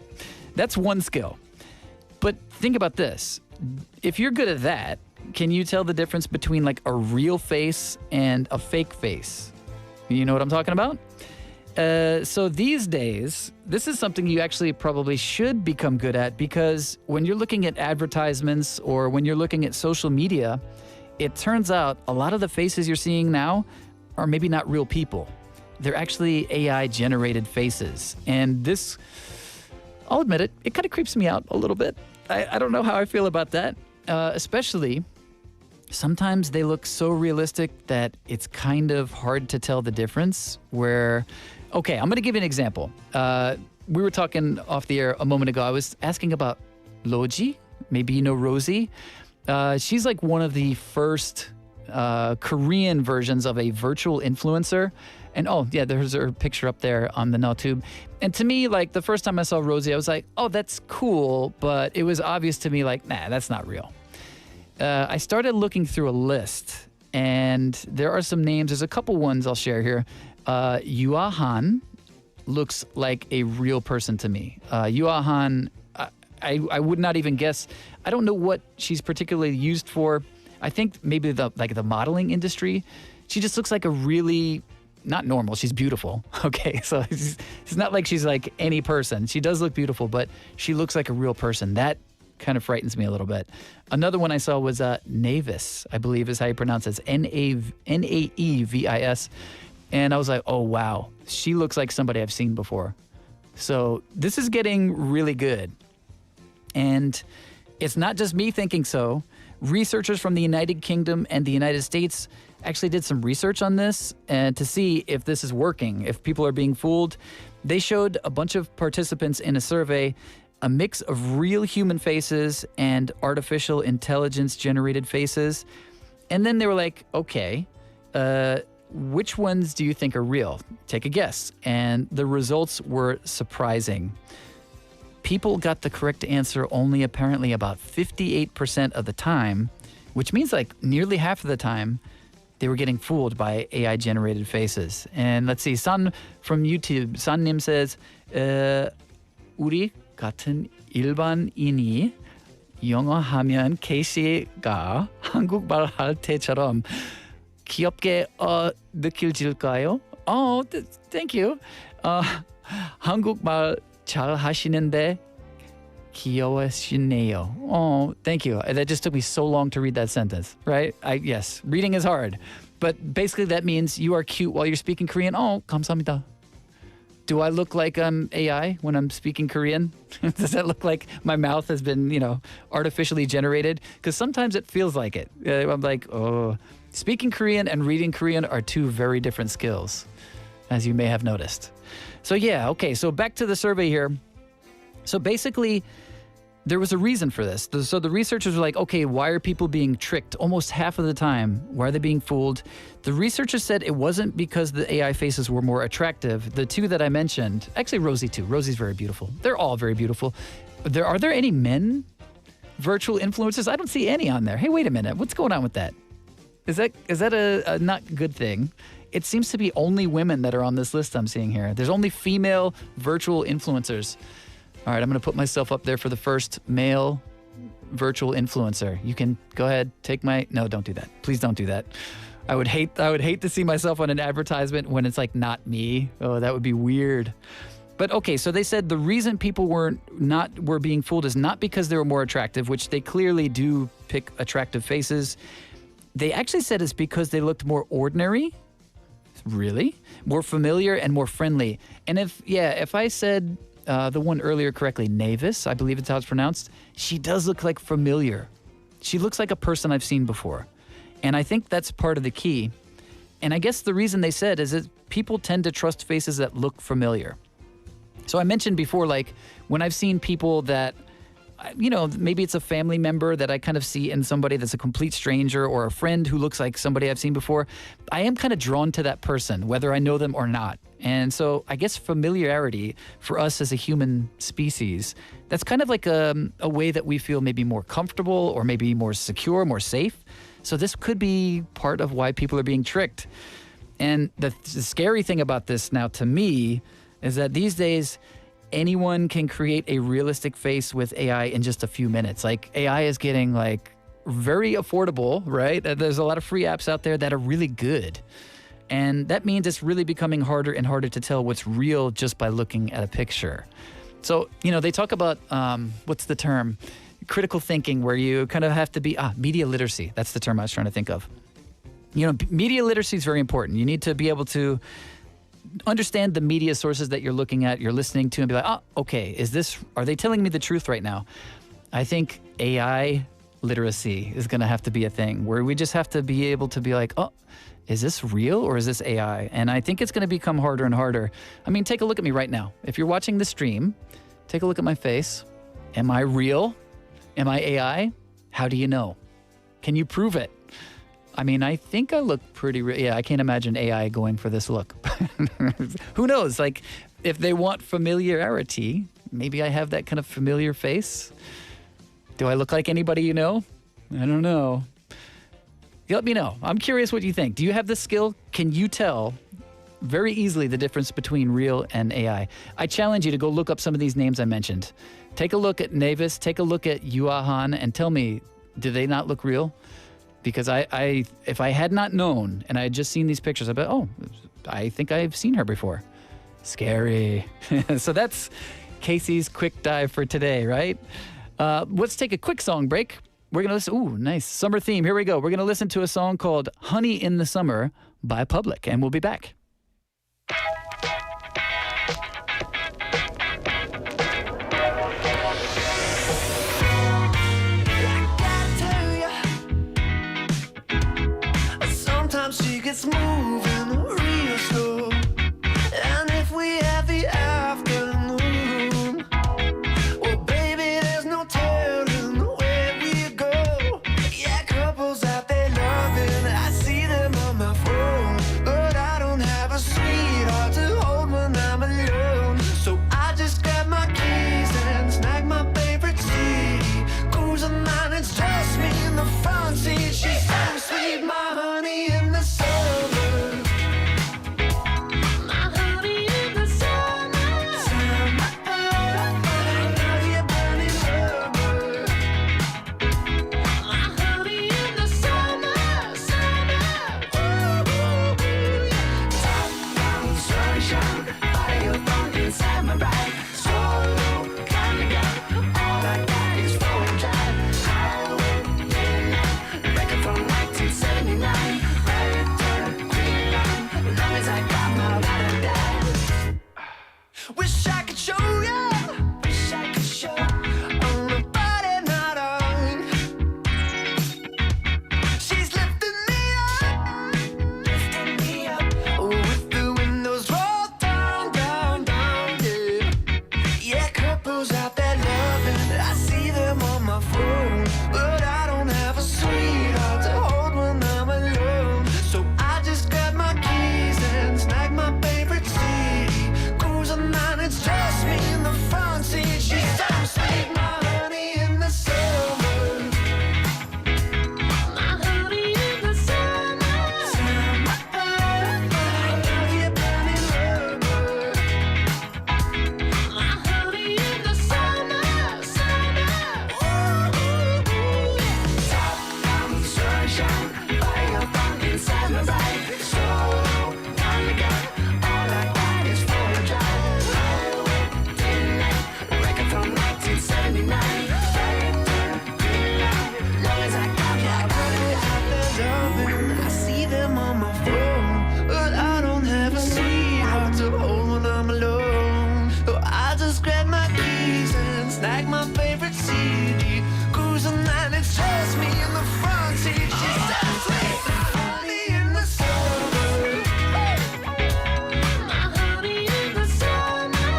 that's one skill. But think about this. If you're good at that, can you tell the difference between like a real face and a fake face? You know what I'm talking about? So these days, this is something you actually probably should become good at, because when you're looking at advertisements or when you're looking at social media, it turns out a lot of the faces you're seeing now are maybe not real people. They're actually AI-generated faces. And this, I'll admit it, it kind of creeps me out a little bit. I don't know how I feel about that, especially sometimes they look so realistic that it's kind of hard to tell the difference. Okay, I'm going to give you an example. We were talking off the air a moment ago. I was asking about Loji. Maybe you know Rosie. She's like one of the first Korean versions of a virtual influencer. And oh, yeah, there's her picture up there on the NowTube. And to me, like the first time I saw Rosie, I was like, oh, that's cool. But it was obvious to me like, nah, that's not real. I started looking through a list, and there are some names. There's a couple ones I'll share here. Yuahan looks like a real person to me. Yuahan, I would not even guess. I don't know what she's particularly used for. I think maybe the modeling industry. She just looks like a really, not normal. She's beautiful. Okay, so it's not like she's like any person. She does look beautiful, but she looks like a real person. That kind of frightens me a little bit. Another one I saw was Navis, I believe is how you pronounce it. Naevis. And I was like, oh, wow. She looks like somebody I've seen before. So this is getting really good. And it's not just me thinking so. Researchers from the United Kingdom and the United States actually did some research on this and to see if this is working, if people are being fooled. They showed a bunch of participants in a survey a mix of real human faces and artificial intelligence-generated faces. And then they were like, okay, which ones do you think are real? Take a guess. And the results were surprising. People got the correct answer only apparently about 58% of the time, which means like nearly half of the time they were getting fooled by AI-generated faces. And let's see, San from YouTube, Sannim says, 우리 같은 일반인이 영어 하면 케이시가 한국말 할 때처럼 귀엽게 느껴질까요? Oh, thank you. 한국말 잘 하시는데 귀여우시네요. Oh, thank you. That just took me so long to read that sentence, right? Yes, reading is hard. But basically that means you are cute while you're speaking Korean. Oh, 감사합니다. Do I look like I'm AI when I'm speaking Korean? Does that look like my mouth has been, artificially generated? Because sometimes it feels like it. I'm like, oh, speaking Korean and reading Korean are two very different skills, as you may have noticed. So yeah, okay, so back to the survey here. So basically, there was a reason for this. So the researchers were like, okay, why are people being tricked almost half of the time? Why are they being fooled? The researchers said it wasn't because the AI faces were more attractive. The two that I mentioned, actually Rosie too. Rosie's very beautiful. They're all very beautiful. Are there any men virtual influencers? I don't see any on there. Hey, wait a minute. What's going on with that? Is that a not good thing? it seems to be only women that are on this list I'm seeing here. There's only female virtual influencers. All right, I'm going to put myself up there for the first male virtual influencer. You can go ahead, take my... No, don't do that. Please don't do that. I would hate to see myself on an advertisement when it's like not me. Oh, that would be weird. But okay, so they said the reason people were being fooled is not because they were more attractive, which they clearly do pick attractive faces. They actually said it's because they looked more ordinary. Really? More familiar and more friendly. And if I said the one earlier correctly, Navis, I believe it's how it's pronounced, she does look like familiar. She looks like a person I've seen before. And I think that's part of the key. And I guess the reason they said is that people tend to trust faces that look familiar. So I mentioned before, like, when I've seen people that, you know, maybe it's a family member that I kind of see in somebody that's a complete stranger or a friend who looks like somebody I've seen before, I am kind of drawn to that person, whether I know them or not. And so I guess familiarity for us as a human species, that's kind of like a way that we feel maybe more comfortable or maybe more secure, more safe. So this could be part of why people are being tricked. And the scary thing about this now to me is that these days, anyone can create a realistic face with AI in just a few minutes. Like, AI is getting like very affordable, right? There's a lot of free apps out there that are really good. And that means it's really becoming harder and harder to tell what's real just by looking at a picture. So, you know, they talk about, what's the term? Critical thinking, where you kind of have to be, media literacy. That's the term I was trying to think of. You know, media literacy is very important. You need to be able to understand the media sources that you're looking at, you're listening to, and be like, okay, are they telling me the truth right now? I think AI literacy is going to have to be a thing where we just have to be able to be like, is this real or is this AI? And I think it's going to become harder and harder. I mean, take a look at me right now. If you're watching the stream, take a look at my face. Am I real? Am I AI? How do you know? Can you prove it? I mean, I think I look pretty real. Yeah, I can't imagine AI going for this look. Who knows? Like, if they want familiarity, maybe I have that kind of familiar face. Do I look like anybody you know? I don't know. Let me know. I'm curious what you think. Do you have this skill? Can you tell very easily the difference between real and AI? I challenge you to go look up some of these names I mentioned. Take a look at Navis, take a look at Yuahan, and tell me, do they not look real? Because if I had not known and I had just seen these pictures, I'd be, I think I've seen her before. Scary. So that's Casey's quick dive for today, right? Let's take a quick song break. We're going to listen. Ooh, nice. Summer theme. Here we go. We're going to listen to a song called Honey in the Summer by Public, and we'll be back. She gets moving real slow, and if we have the afternoon, well, baby, there's no telling where we go. Yeah, couples out there loving, I see them on my phone, but I don't have like my favorite CD. Cruising and it's just me in the front seat. She says, "Wait, honey in the summer, my honey in the summer,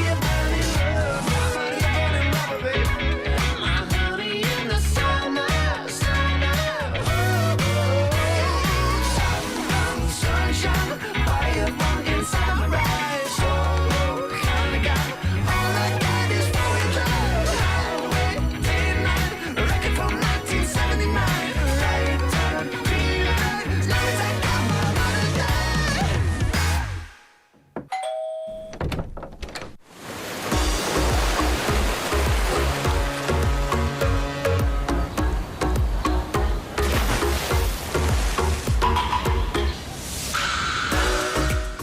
your body love, my baby, my honey in the summer, sunshine, fire, pumpkin, sunrise, kinda got all I got is four-wheel drive, highway, day and night, record from 1979, right turn, green light, now it's like I'm about to die.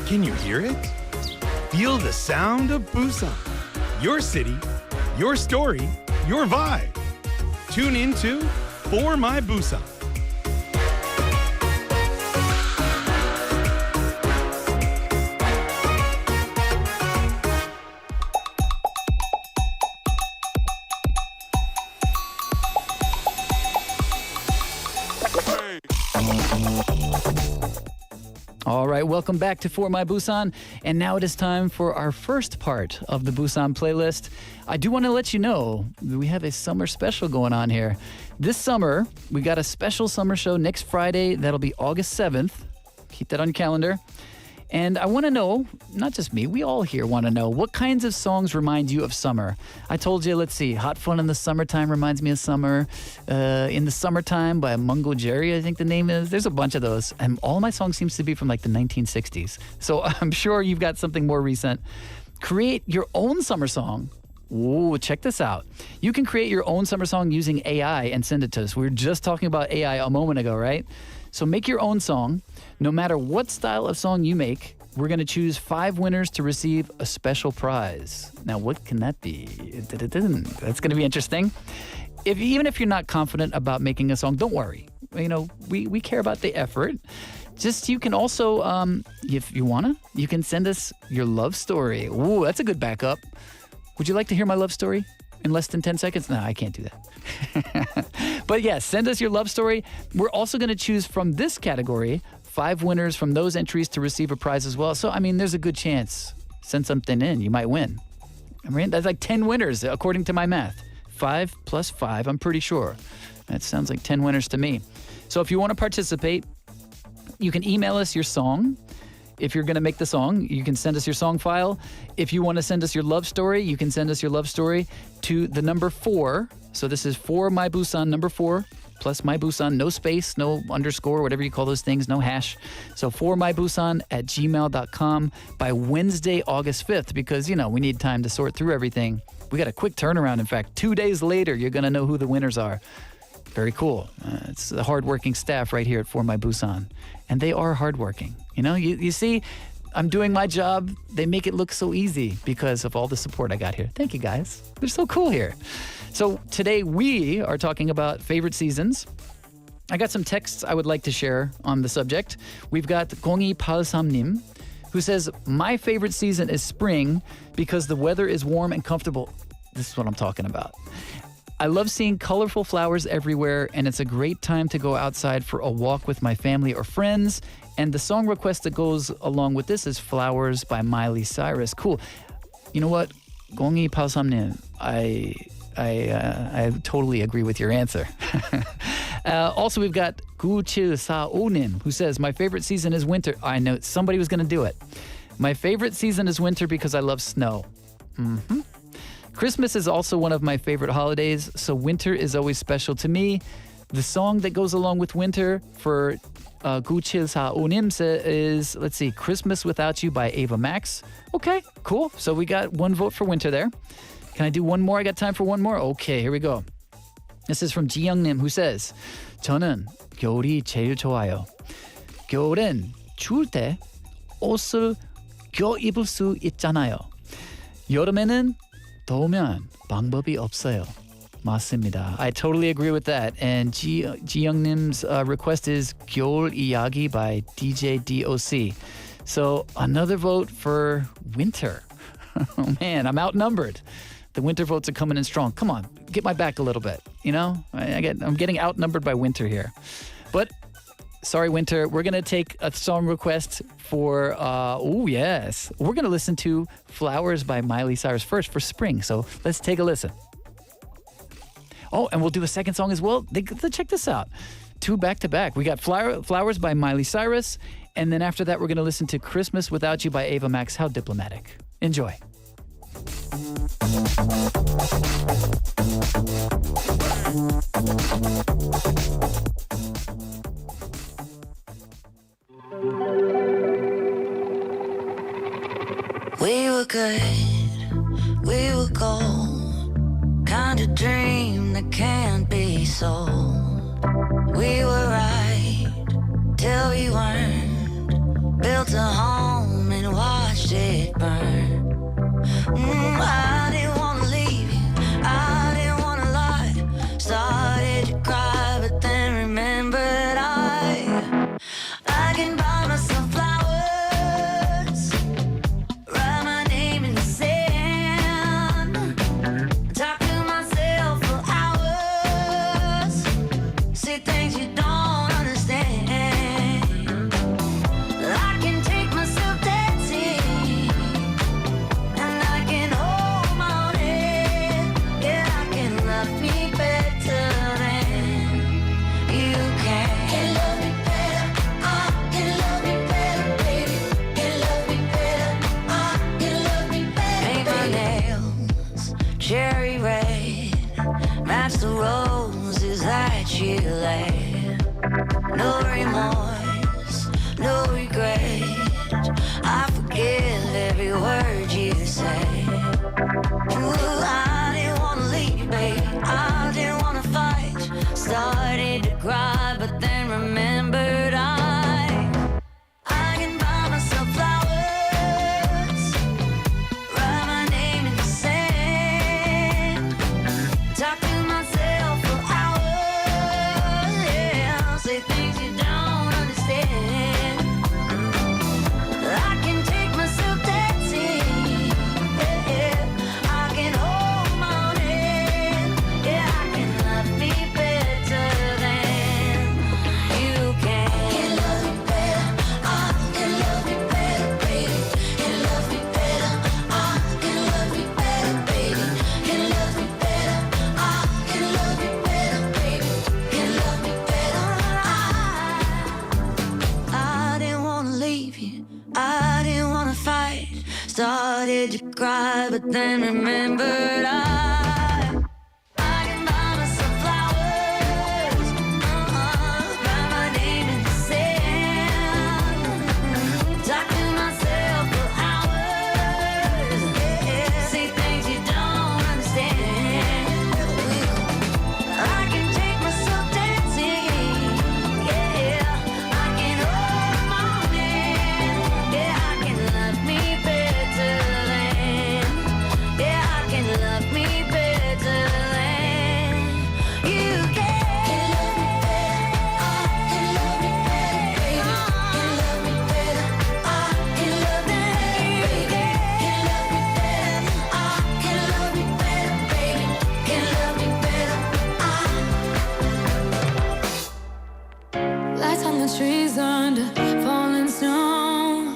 Can you hear it? Feel the sound of Busan. Your city, your story, your vibe. Tune into For My Busan. All right, welcome back to For My Busan. And now it is time for our first part of the Busan playlist. I do want to let you know we have a summer special going on here. This summer, we got a special summer show next Friday. That'll be August 7th. Keep that on your calendar. And I want to know, not just me, we all here want to know, what kinds of songs remind you of summer? I told you, let's see, Hot Fun in the Summertime reminds me of summer. In the Summertime by Mungo Jerry, I think the name is. There's a bunch of those. And all of my songs seems to be from like the 1960s. So I'm sure you've got something more recent. Create your own summer song. Ooh, check this out. You can create your own summer song using AI and send it to us. We were just talking about AI a moment ago, right? So make your own song. No matter what style of song you make, we're going to choose 5 winners to receive a special prize. Now, what can that be? That's going to be interesting. Even if you're not confident about making a song, don't worry. You know, we care about the effort. Just, you can also, if you want to, you can send us your love story. Ooh, that's a good backup. Would you like to hear my love story in less than 10 seconds? No, I can't do that. But yes, send us your love story. We're also going to choose from this category 5 winners from those entries to receive a prize as well. So, I mean, there's a good chance. Send something in, you might win. I mean, that's like 10 winners according to my math. 5 plus 5, I'm pretty sure. That sounds like 10 winners to me. So if you want to participate, you can email us your song. If you're going to make the song, you can send us your song file. If you want to send us your love story, you can send us your love story to the number 4. So this is For My Busan, number 4, plus My Busan, no space, no underscore, whatever you call those things, no hash. So formybusan@gmail.com by Wednesday, August 5th, because, you know, we need time to sort through everything. We got a quick turnaround. In fact, 2 days later, you're going to know who the winners are. Very cool. It's the hardworking staff right here at For My Busan. And they are hardworking. You know, you see, I'm doing my job. They make it look so easy because of all the support I got here. Thank you, guys. They're so cool here. So today we are talking about favorite seasons. I got some texts I would like to share on the subject. We've got 0283님, who says, my favorite season is spring because the weather is warm and comfortable. This is what I'm talking about. I love seeing colorful flowers everywhere, and it's a great time to go outside for a walk with my family or friends. And the song request that goes along with this is Flowers by Miley Cyrus. Cool. You know what? 0283님, I totally agree with your answer. Also, we've got 9745님, who says, my favorite season is winter. I know somebody was going to do it. My favorite season is winter because I love snow. Mm-hmm. Christmas is also one of my favorite holidays, so winter is always special to me. The song that goes along with winter for 9745님 is, let's see, Christmas Without You by Ava Max. Okay, cool. So we got one vote for winter there. Can I do one more? I got time for one more? Okay, here we go. This is from 지영님, who says, 저는 겨울이 제일 좋아요. 겨울엔 추울 때 옷을 껴입을 수 있잖아요. 여름에는 더우면 방법이 없어요. 맞습니다. I totally agree with that. And 지영님's request is 겨울 이야기 by DJ DOC. So another vote for winter. Oh man, I'm outnumbered. The winter votes are coming in strong. Come on, get my back a little bit. You know, I'm getting outnumbered by winter here. But sorry, winter. We're gonna take a song request for. Oh yes, we're gonna listen to "Flowers" by Miley Cyrus first for spring. So let's take a listen. Oh, and we'll do a second song as well. Check this out. 2 back to back. We got "Flowers" by Miley Cyrus, and then after that, we're gonna listen to "Christmas Without You" by Ava Max. How diplomatic. Enjoy. We were good, we were gold, kind of dream that can't be sold. We were right till we weren't, built a home and watched it burn. I didn't want to leave you, I didn't want to lie. Started to cry, but then remembered I can buy myself flowers, write my name in the sand, talk to myself for hours, say things you don't understand. I can take myself dancing, and I can hold my own head. Yeah, I can love me better than you can. Can love me better, I can love me better, baby. Can love me better, I can love me better. Paint my nails cherry red, match the roses that you laid. No remorse, no regret, I forgive every word you say. Ooh, I didn't want to leave, babe, I didn't want to fight. Started to cry, but then remembered I can buy myself flowers, write my name in the sand, talk to myself for hours, yeah, say things you don't understand. I can take myself dancing, yeah, I can hold my own hand, yeah, I can love me better than you can. Can love me better, I can love me better, baby. Can love me better, I can love me better, baby. Can love me better, I can love me better, baby. Can love me better, I didn't want to leave you, I didn't want to fight. Started to cry, but then remembered I can buy myself flowers, write my name in the sand, talk to myself for hours, yeah, say things you don't understand. I can take myself dancing, yeah, I can hold my own hand, yeah, I can love me better than, yeah, I can love me better than you can. Can love me better, I can love me better, baby. Can love me better, I can love me better, can love me better, I can love me better, baby. Can love me better, Lights on the trees under falling snow.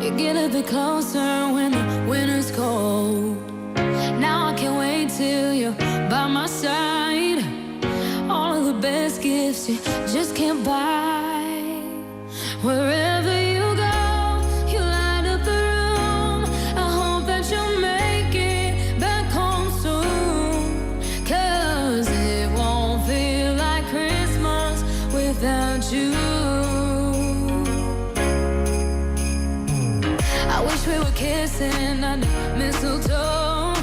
You get a bit closer when the winter's cold. Now I can't wait till you're by my side. All of the best gifts you just can't buy. Wherever you go, you light up the room. I hope that you'll make it back home soon. 'Cause it won't feel like Christmas without you. I wish we were kissing under mistletoe.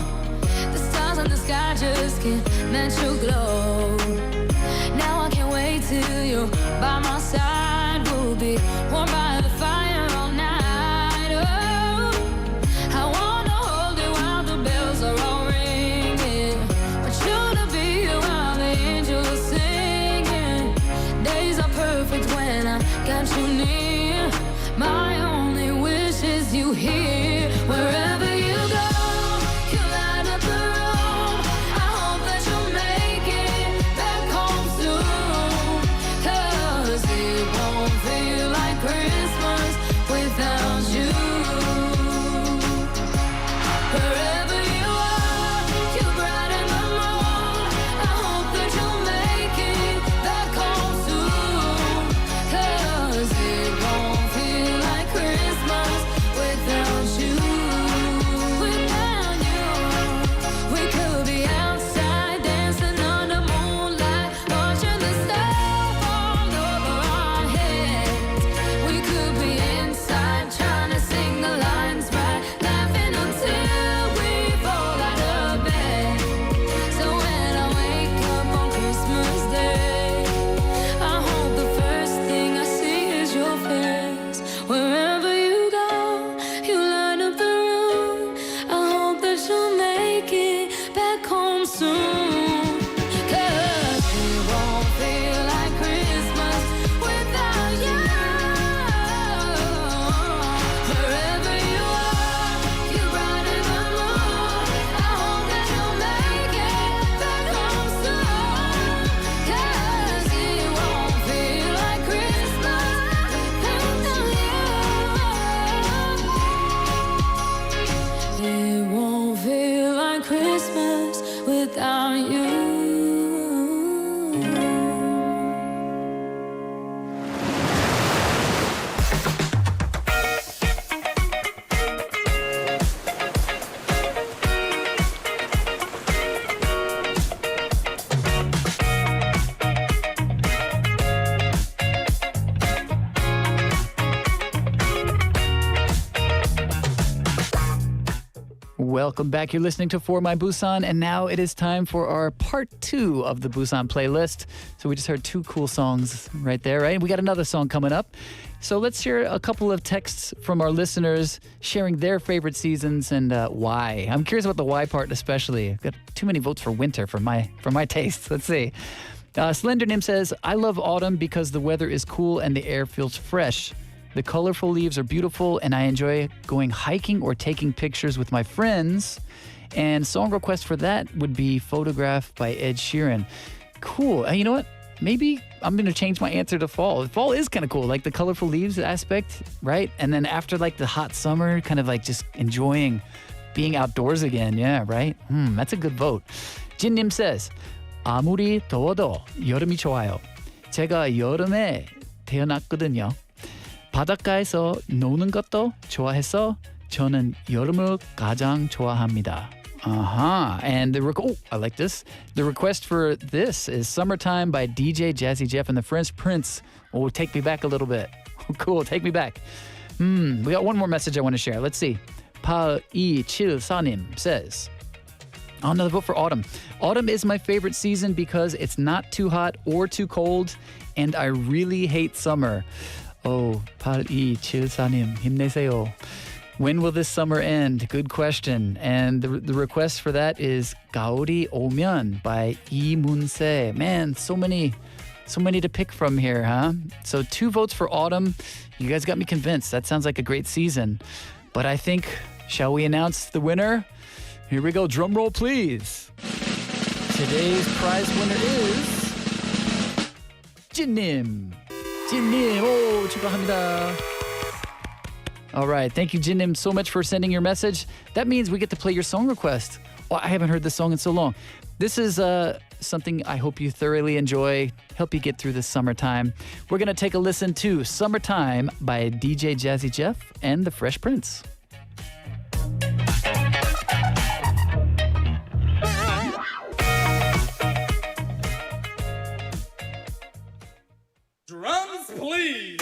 The stars in the sky just can't match your glow. Now I can't wait till you're by my side. We'll be warm by the fire all night. Oh, I wanna hold you while the bells are all ringing. Want you to be here while the angels are singing. Days are perfect when I got you near. My only wish is you here. Wherever you go, without you. Welcome back. You're listening to For My Busan, and now it is time for our part 2 of the Busan playlist. So we just heard 2 cool songs right there, right? We got another song coming up. So let's hear a couple of texts from our listeners sharing their favorite seasons and why. I'm curious about the why part especially. I've got too many votes for winter for my taste. Let's see. Slendernim says, I love autumn because the weather is cool and the air feels fresh. The colorful leaves are beautiful, and I enjoy going hiking or taking pictures with my friends. And song request for that would be Photograph by Ed Sheeran. Cool. And you know what? Maybe I'm going to change my answer to fall. Fall is kind of cool, like the colorful leaves aspect, right? And then after like the hot summer, kind of like just enjoying being outdoors again. Yeah, right? That's a good vote. Jinnim says, 아무리 더워도 여름이 좋아요. 제가 여름에 태어났거든요. 바닷가에서 노는 것도 좋아해서 저는 여름을 가장 좋아합니다. And I like this. The request for this is Summertime by DJ Jazzy Jeff and the French Prince. Oh, take me back a little bit. Cool, take me back. We got one more message I want to share. Let's see. 8274님 says, another vote for autumn. Autumn is my favorite season because it's not too hot or too cold, and I really hate summer. Oh, 8274님, 힘내세요. When will this summer end? Good question. And the request for that is 가을이 오면 by 이문세. Man, so many to pick from here, huh? So 2 votes for autumn. You guys got me convinced. That sounds like a great season. But I think, shall we announce the winner? Here we go. Drum roll, please. Today's prize winner is Jinnim. Jinnim, oh, 축하합니다. All right, thank you, Jinnim, so much for sending your message. That means we get to play your song request. Oh, I haven't heard this song in so long. This is something I hope you thoroughly enjoy, help you get through this summertime. We're going to take a listen to Summertime by DJ Jazzy Jeff and the Fresh Prince. Drums, please.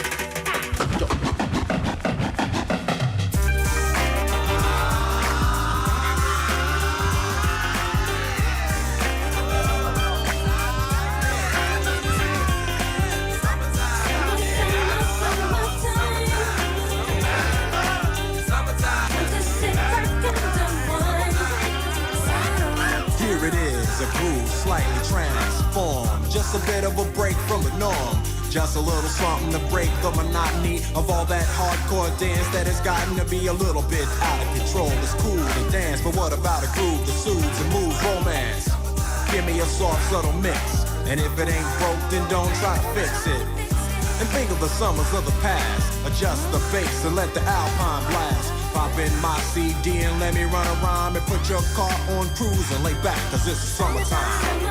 Here it is, a groove slightly transformed. Just a bit of a break from the norm. Just a little something to break the monotony of all that hardcore dance that has gotten to be a little bit out of control. It's cool to dance, but what about a groove that soothes and moves romance? Give me a soft, subtle mix, and if it ain't broke, then don't try to fix it. And think of the summers of the past. Adjust the bass and let the alpine blast. Pop in my CD and let me run a rhyme and put your car on cruise and lay back, cause it's summertime.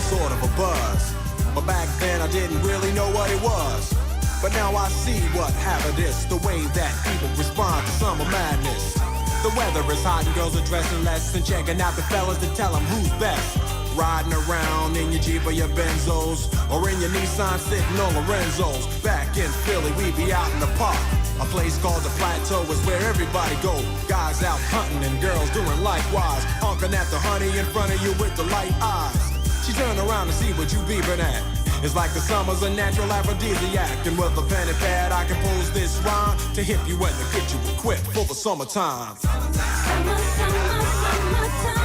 Sort of a buzz, but back then I didn't really know what it was. But now I see what happened is the way that people respond to summer madness. The weather is hot and girls are dressing less and checking out the fellas to tell them who's best. Riding around in your Jeep or your Benzos, or in your Nissan sitting on Lorenzo's. Back in Philly, we be out in the park. A place called the Plateau is where everybody go. Guys out hunting and girls doing likewise. Honking at the honey in front of you with the light eyes. She turned around to see what you beeping at. It's like the summer's a natural aphrodisiac. And with a pen and pad, I compose this rhyme to hip you and to get you equipped for the summertime. Summer, summer, summertime.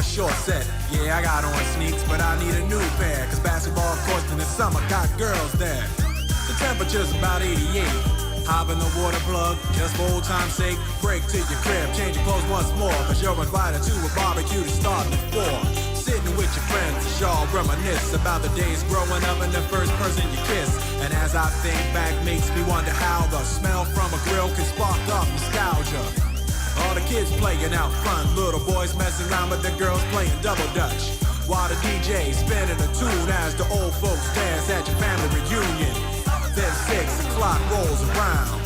short set. Yeah, I got on sneaks, but I need a new pair. Cause basketball courts in the summer got girls there. The temperature's about 88. Hop in the water plug, just for old time's sake. Break to your crib, change your clothes once more. Cause you're invited to a barbecue to start at 4. Sitting with your friends as y'all reminisce about the days growing up and the first person you kiss. And as I think back, makes me wonder how the smell from a grill can spark up nostalgia. All the kids playing out front, little boys messing around with the girls playing double dutch. While the DJ spinning a tune as the old folks dance at your family reunion. Then 6 o'clock rolls around.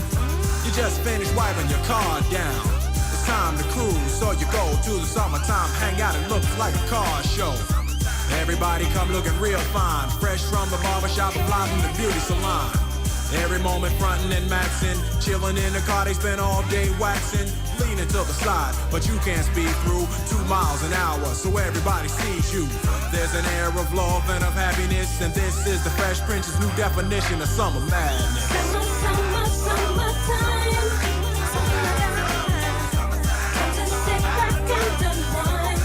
You just finished wiping your car down. It's time to cruise, so you go to the summertime hangout. It looks like a car show. Everybody come looking real fine, fresh from the barbershop and fly from the beauty salon. Every moment frontin' and maxin', chillin' in the car, they spend all day waxin', leaning to the side, but you can't speed through 2 miles an hour, so everybody sees you. There's an air of love and of happiness, and this is the Fresh Prince's new definition of summer madness. Summer, summer, summertime. Just sit back and unwind.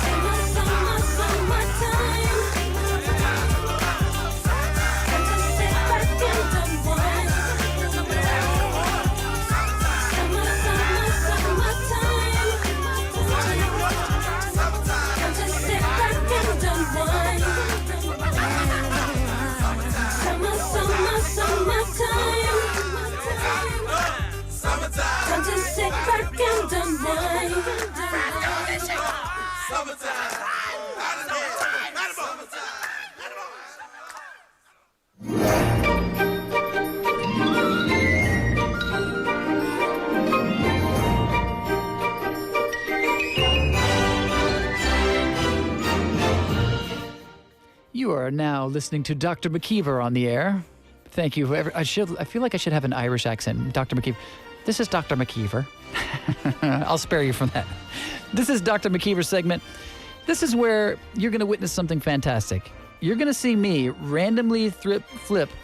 Summer, summer, summertime. Just sit back and unwind. Summer, summer, summertime. Just sit back and unwind. Summer, summer, summertime. Time to sit back and unwind. You are now listening to Dr. McKeever on the air. Thank you. I feel like I should have an Irish accent. Dr. McKeever. This is Dr. McKeever. I'll spare you from that. This is Dr. McKeever's segment. This is where you're going to witness something fantastic. You're going to see me randomly flip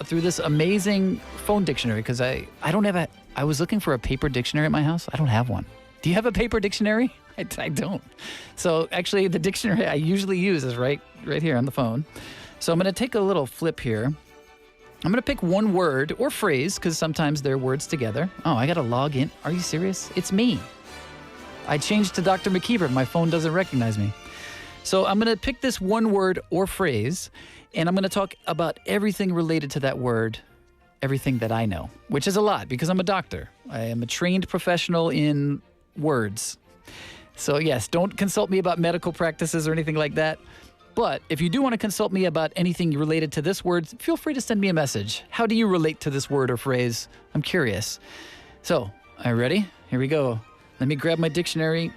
through this amazing phone dictionary because I was looking for a paper dictionary at my house. I don't have one. Do you have a paper dictionary? I don't. So actually the dictionary I usually use is right here on the phone. So I'm going to take a little flip here. I'm going to pick one word or phrase because sometimes they're words together. Oh, I got to log in. Are you serious? It's me. I changed to Dr. McKeever. My phone doesn't recognize me. So I'm going to pick this one word or phrase, and I'm going to talk about everything related to that word, everything that I know, which is a lot because I'm a doctor. I am a trained professional in words. So yes, don't consult me about medical practices or anything like that. But if you do want to consult me about anything related to this word, feel free to send me a message. How do you relate to this word or phrase? I'm curious. So, are you ready? Here we go. Let me grab my dictionary.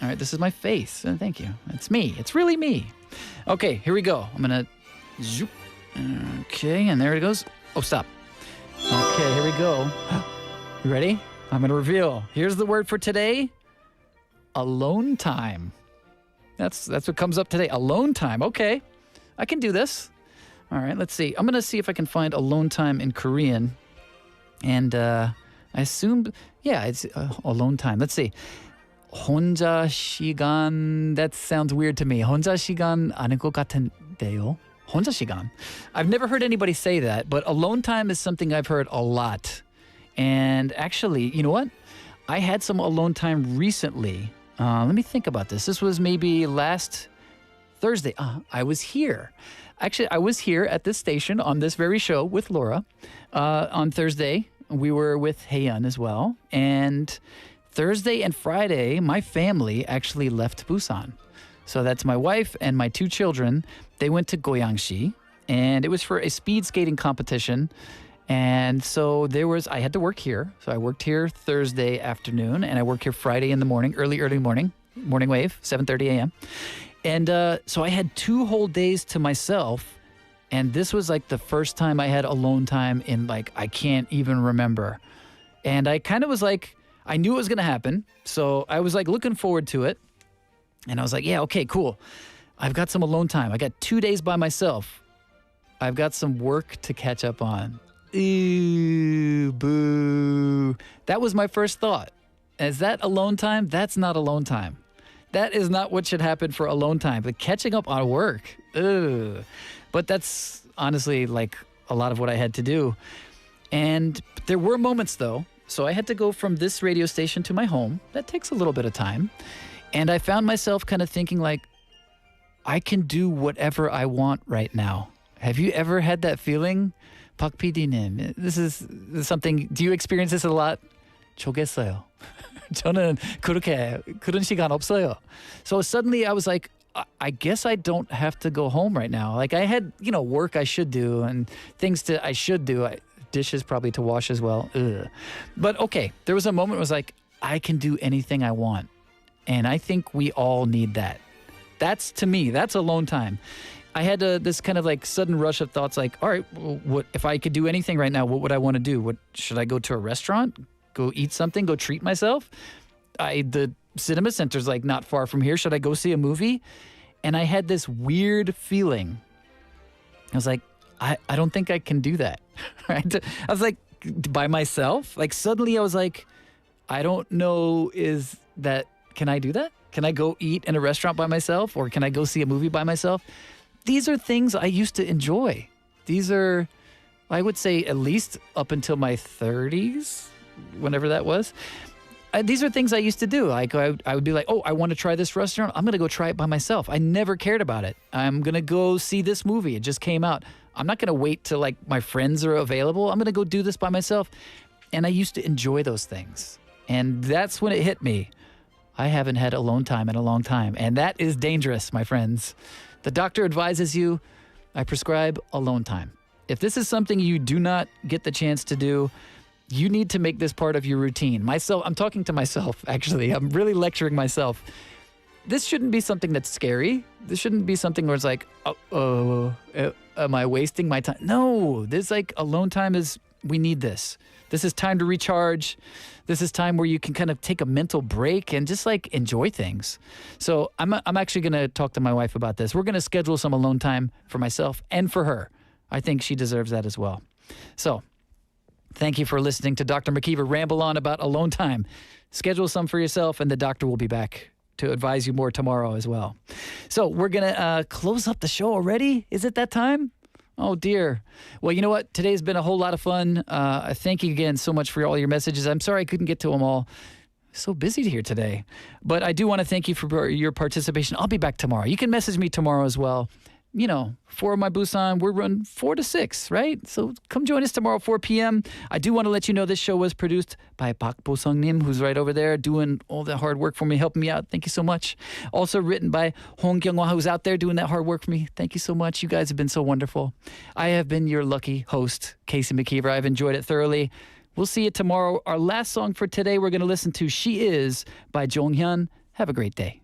All right, this is my face. Thank you. It's me. It's really me. Okay, here we go. I'm going to zoop. Okay, and there it goes. Oh, stop. Okay, here we go. You ready? I'm going to reveal. Here's the word for today. Alone time. That's what comes up today. Alone time. Okay. I can do this. All right, let's see. I'm going to see if I can find alone time in Korean. And I assume, yeah, it's alone time. Let's see. 혼자 시간. That sounds weird to me. 혼자 시간 아닌 것 같은데요. 혼자 시간. I've never heard anybody say that, but alone time is something I've heard a lot. And actually, you know what? I had some alone time recently. Let me think about this. This was maybe last Thursday. I was here. Actually, I was here at this station on this very show with Laura on Thursday. We were with Haeyeon as well. And Thursday and Friday, my family actually left Busan. So that's my wife and my 2 children. They went to Goyangsi, and it was for a speed skating competition. And so I had to work here. So I worked here Thursday afternoon, and I worked here Friday in the morning, early morning wave, 7:30 a.m. And so I had 2 whole days to myself. And this was like the first time I had alone time in I can't even remember. And I kind of was like, I knew it was going to happen. So I was looking forward to it. And I was like, yeah, okay, cool. I've got some alone time. I got 2 days by myself. I've got some work to catch up on. Ew, boo. That was my first thought. Is that alone time? That's not alone time. That is not what should happen for alone time. But catching up on work, ugh. But that's honestly like a lot of what I had to do. And there were moments though. So I had to go from this radio station to my home. That takes a little bit of time. And I found myself kind of thinking like, I can do whatever I want right now. Have you ever had that feeling? Pak PD님, this is something, do you experience this a lot? 좋겠어요. 저는 그런 시간 없어요. So suddenly I was like, I guess I don't have to go home right now. Like I had, work I should do and things I should do. Dishes probably to wash as well. Ugh. But okay, there was a moment where I was like, I can do anything I want. And I think we all need that. To me, that's alone time. I had this kind of like sudden rush of thoughts like, all right, what if I could do anything right now, what would I want to do? Should I go to a restaurant? Go eat something? Go treat myself? The cinema center's like not far from here. Should I go see a movie? And I had this weird feeling. I was like, I don't think I can do that. Right? I was like, by myself? Like suddenly I was like, I don't know, can I do that? Can I go eat in a restaurant by myself? Or can I go see a movie by myself? These are things I used to enjoy. These are, I would say, at least up until my 30s, whenever that was. These are things I used to do. Like I would be like, oh, I want to try this restaurant. I'm going to go try it by myself. I never cared about it. I'm going to go see this movie. It just came out. I'm not going to wait till like my friends are available. I'm going to go do this by myself. And I used to enjoy those things. And that's when it hit me. I haven't had alone time in a long time. And that is dangerous, my friends. The doctor advises you, I prescribe alone time. If this is something you do not get the chance to do, you need to make this part of your routine. I'm talking to myself, actually. I'm really lecturing myself. This shouldn't be something that's scary. This shouldn't be something where it's like, am I wasting my time? No, this like alone time we need this. This is time to recharge. This is time where you can kind of take a mental break and just like enjoy things. So I'm actually going to talk to my wife about this. We're going to schedule some alone time for myself and for her. I think she deserves that as well. So thank you for listening to Dr. McKeever ramble on about alone time. Schedule some for yourself and the doctor will be back to advise you more tomorrow as well. So we're going to close up the show already. Is it that time? Oh, dear. Well, you know what? Today's been a whole lot of fun. Thank you again so much for all your messages. I'm sorry I couldn't get to them all. So busy here today. But I do want to thank you for your participation. I'll be back tomorrow. You can message me tomorrow as well. For My Busan, we're run 4 to 6, right? So come join us tomorrow, 4 p.m. I do want to let you know this show was produced by Bosung, who's right over there doing all the hard work for me, helping me out. Thank you so much. Also written by Hong Kyung-hwa, who's out there doing that hard work for me. Thank you so much. You guys have been so wonderful. I have been your lucky host, Casey McKeever. I've enjoyed it thoroughly. We'll see you tomorrow. Our last song for today, we're going to listen to She Is by Jonghyun. Have a great day.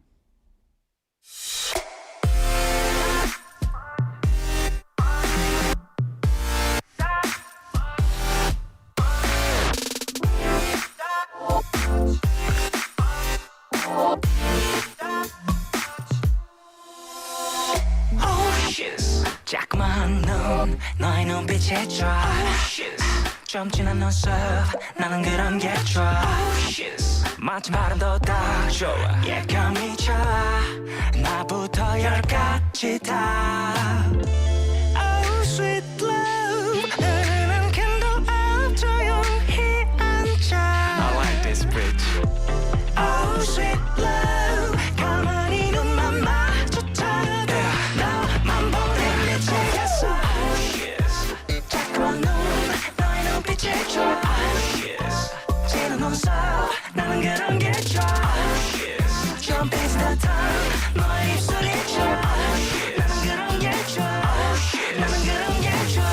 자꾸만 눈 너의 눈빛에 drive 좀 진한 눈썹 나는 그런 게 drive 마치 바람도 딱 좋아 예감이 차 나부터 10가지 다 Oh sweet love 흐르는 캔들 앞 조용히 앉아 I like this bridge Oh sweet love 가만히 눈만 마주쳐 나만 보내 지는 눈썹 나는 그런 게 좋아 좀 비슷한 너의 입술이 좋아 나는 그런 게 좋아 나는 그런 게 좋아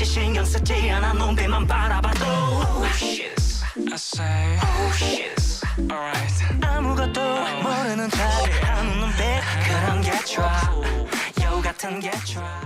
신경 쓰지 않아 눈빛만 바라봐도 Oh shit I say Oh shit Alright 아무것도 모르는 척 하는 눈빛 그런 게 좋아 여우 같은 게 좋아